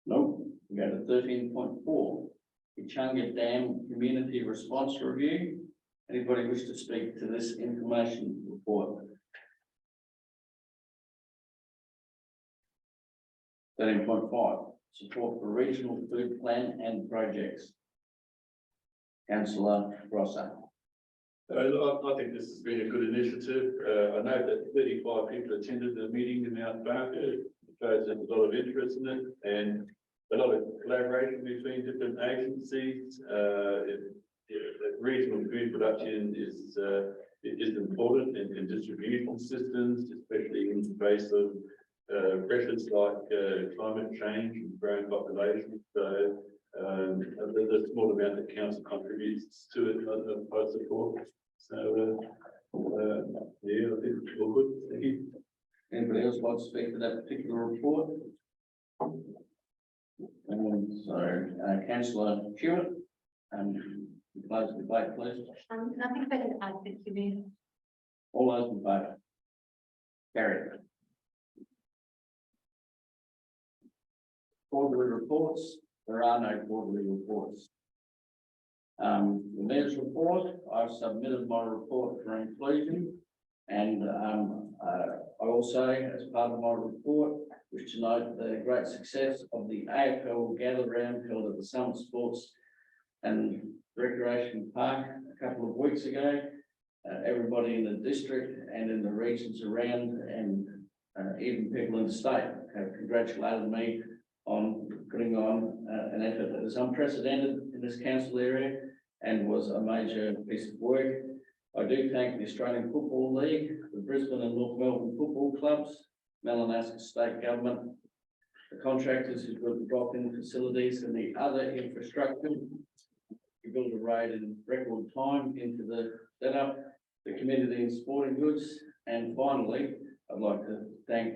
No. We go to 13.4, the Chunga Dam Community Response Review. Anybody wish to speak to this information report? 13.5, support for regional food plan and projects. Councillor Rosser. I think this has been a good initiative. I know that 35 people attended the meeting in Mount Barker. It shows there's a lot of interest in it and a lot of collaboration between different agencies. Regional food production is important in distribution systems, especially in the face of pressures like climate change and growing population. So there's a small amount that council contributes to it. I support. So yeah, I think it's all good. Thank you. Anybody else like to speak to that particular report? Councillor Hewitt, close the debate, please. Nothing further to add, thank you, Mayor. All those in favour? Carried. Quarterly reports. There are no quarterly reports. The mayor's report, I've submitted my report for inclusion, and I also, as part of my report, wish to note the great success of the AFL gather round held at the Summer Sports and Recreation Park a couple of weeks ago. Everybody in the district and in the regions around, and even people in the state, have congratulated me on putting on an effort that is unprecedented in this council area and was a major piece of work. I do thank the Australian Football League, the Brisbane and North Melbourne football clubs, Malinaska State Government, the contractors who built the drop-in facilities and the other infrastructure to build a road in record time into the setup, the community in sporting goods, and finally, I'd like to thank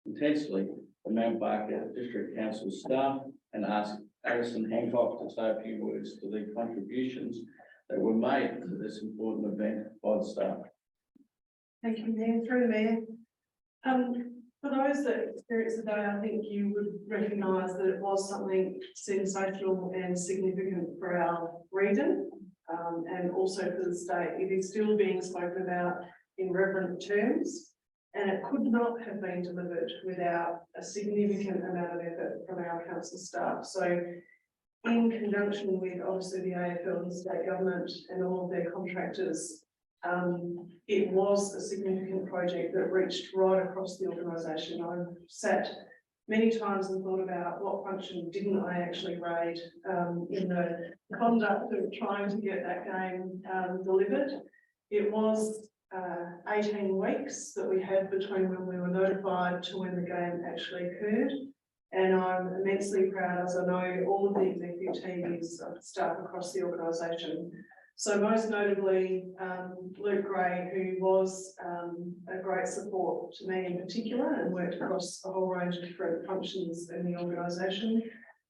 intensely the Mount Barker District Council staff and ask Alison Hancock to say a few words to the contributions that were made to this important event by the staff. Thank you, Mayor. Through the Mayor. For those that experienced the day, I think you would recognise that it was something sensational and significant for our region, and also for the state. It is still being spoken about in reverent terms, and it could not have been delivered without a significant amount of effort from our council staff. So in conjunction with obviously the AFL and state government and all of their contractors, it was a significant project that reached right across the organisation. I've sat many times and thought about what function didn't I actually raid in the conduct of trying to get that game delivered. It was 18 weeks that we had between when we were notified to when the game actually occurred. And I'm immensely proud, as I know all of the executive team is of staff across the organisation. So most notably, Luke Gray, who was a great support to me in particular and worked across a whole range of different functions in the organisation.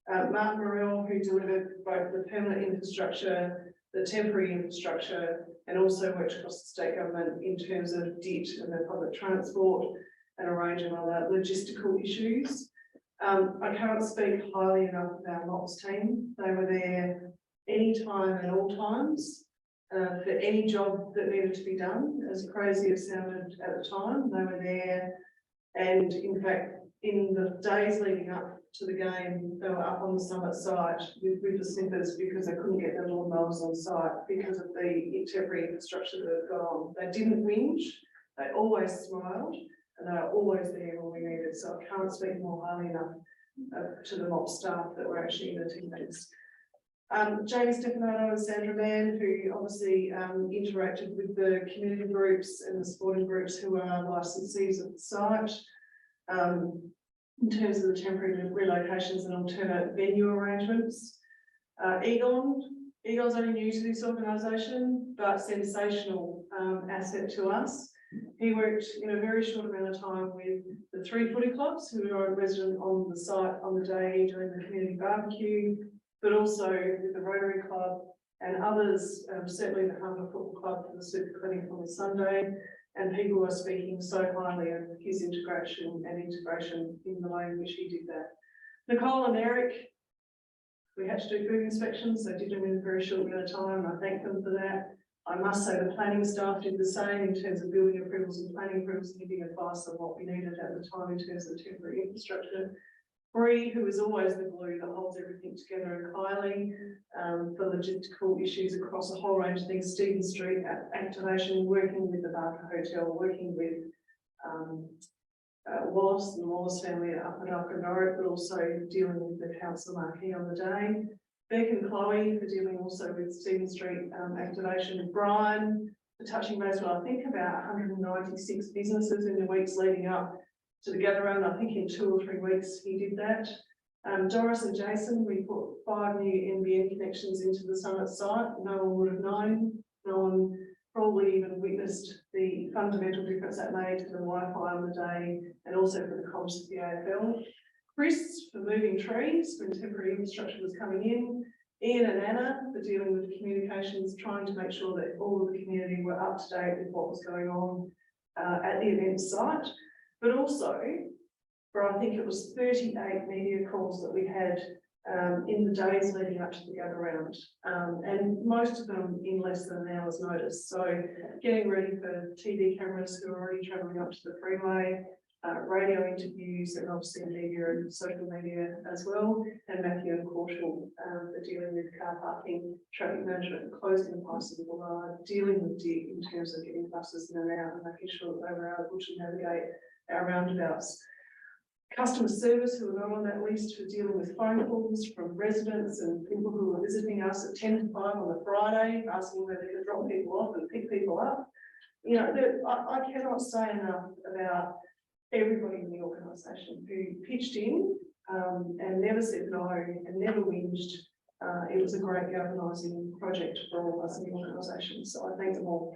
Mark Morrell, who delivered both the permanent infrastructure, the temporary infrastructure, and also worked across the state government in terms of DIT and the public transport and a range of other logistical issues. I can't speak highly enough of our MOPS team. They were there anytime and all times for any job that needed to be done. As crazy as it sounded at the time, they were there. And in fact, in the days leading up to the game, they were up on the summit site with the snippers because they couldn't get their lawnmowers on site because of the temporary infrastructure that had gone. They didn't whinge, they always smiled, and they were always there when we needed. So I can't speak more highly enough to the MOP staff that were actually in attendance. Jamie Stefanato and Sandra Mann, who obviously interacted with the community groups and the sporting groups who are licensees of the site. In terms of the temporary relocations and alternate venue arrangements. Egon's only new to this organisation, but sensational asset to us. He worked in a very short amount of time with the 3 footy clubs who are resident on the site on the day during the community barbecue, but also with the Rotary Club and others, certainly the Harbour Football Club for the Super Clinic on the Sunday. And people are speaking so highly of his integration in the way in which he did that. Nicole and Eric, we had to do food inspections. They did them in a very short amount of time. I thank them for that. I must say the planning staff did the same in terms of building approvals and planning approvals, giving advice on what we needed at the time in terms of temporary infrastructure. Bree, who is always the glue that holds everything together, and Kylie, for logistical issues across a whole range of things, Stephen Street activation, working with the Barker Hotel, working with Wallace and Wallace family up and Norwich, but also dealing with the council marquee on the day. Beck and Chloe for dealing also with Stephen Street activation. Brian for touching base with, I think, about 196 businesses in the weeks leading up to the gather round. I think in 2 or 3 weeks he did that. Doris and Jason, we put 5 new NBN connections into the summit site. No one would have known. No one probably even witnessed the fundamental difference that made to the Wi-Fi on the day, and also for the comms of the AFL. Chris for moving trees when temporary infrastructure was coming in. Ian and Anna for dealing with the communications, trying to make sure that all of the community were up to date with what was going on at the event site. But also, for I think it was 38 media calls that we had in the days leading up to the gather round, and most of them in less than an hour's notice. So getting ready for TV cameras who are already travelling up to the freeway, radio interviews, and obviously media and social media as well, and Matthew and Caushall for dealing with car parking, traffic management, closing the prices of the line, dealing with DIG in terms of getting buses in and out and making sure that they were able to navigate our roundabouts. Customer service who are not on that list for dealing with phone calls from residents and people who are visiting us at 10 to 5 on a Friday, asking whether they can drop people off and pick people up. You know, I cannot say enough about everybody in the organisation who pitched in and never said no and never whinged. It was a great galvanising project for all of us in the organisation. So I thank them all.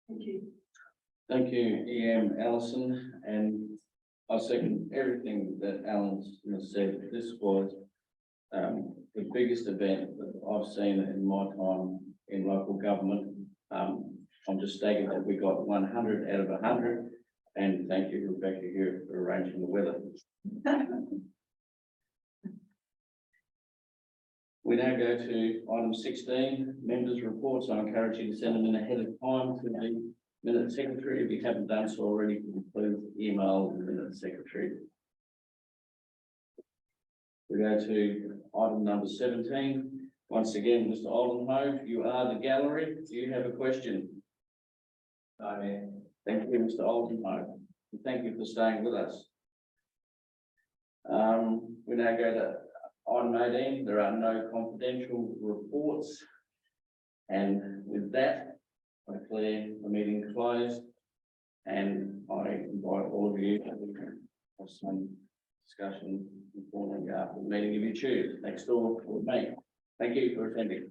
Thank you. Thank you, EM Alison, and I second everything that Alan's said. This was the biggest event that I've seen in my time in local government. I'm just staggered that we got 100 out of 100, and thank you, Rebecca, here for arranging the weather. We now go to item 16, members' reports. I encourage you to send them in ahead of time to the minute secretary. If you haven't done so already, please email the minute secretary. We go to item number 17. Once again, Mr. Oldenhoe, you are the gallery. Do you have a question? No, Mayor. Thank you, Mr. Oldenhoe. Thank you for staying with us. We now go to item 18. There are no confidential reports. And with that, I declare the meeting closed, and I invite all of you to have some discussion informally after the meeting if you choose next door with me. Thank you for attending.